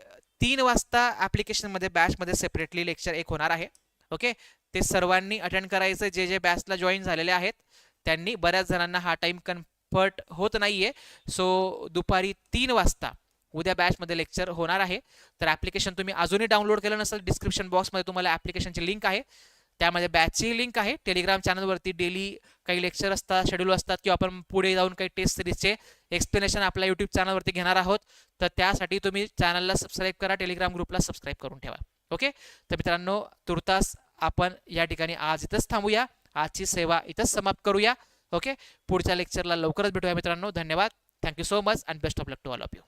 A: 3 वाजता ॲप्लिकेशनमध्ये बॅचमध्ये सेपरेटली लेक्चर एक होणार आहे. ओके, ते सर्वांनी अटेंड करायचं. जे जे बॅचला जॉईन झालेले आहेत त्यांनी, बऱ्याच जणांना हा टाइम कन्फर्ट होत नाहीये. सो दुपारी 3 वाजता उद्या बॅचमध्ये लेक्चर होणार आहे. तर ॲप्लिकेशन तुम्ही अजूनही डाउनलोड केलं नसेल, डिस्क्रिप्शन बॉक्समध्ये तुम्हाला ॲप्लिकेशनची लिंक आहे, त्यामध्ये बॅचची लिंक आहे. टेलिग्राम चॅनलवरती डेली काही लेक्चर असतात, शेड्यूल असतात, किंवा आपण पुढे जाऊन काही टेस्ट सिरीजचे एक्सप्लेनेशन आपल्या यूट्यूब चॅनलवरती घेणार आहोत. तर त्यासाठी तुम्ही चॅनलला सबस्क्राईब करा, टेलिग्राम ग्रुपला सबस्क्राईब करून ठेवा. ओके, तर मित्रांनो, तुर्तास आपण या ठिकाणी आज इथंच थांबूया. आजची सेवा इथंच समाप्त करूया. ओके, पुढच्या लेक्चरला लवकरच भेटूया मित्रांनो. धन्यवाद. Thank you so much and best of luck to all of you.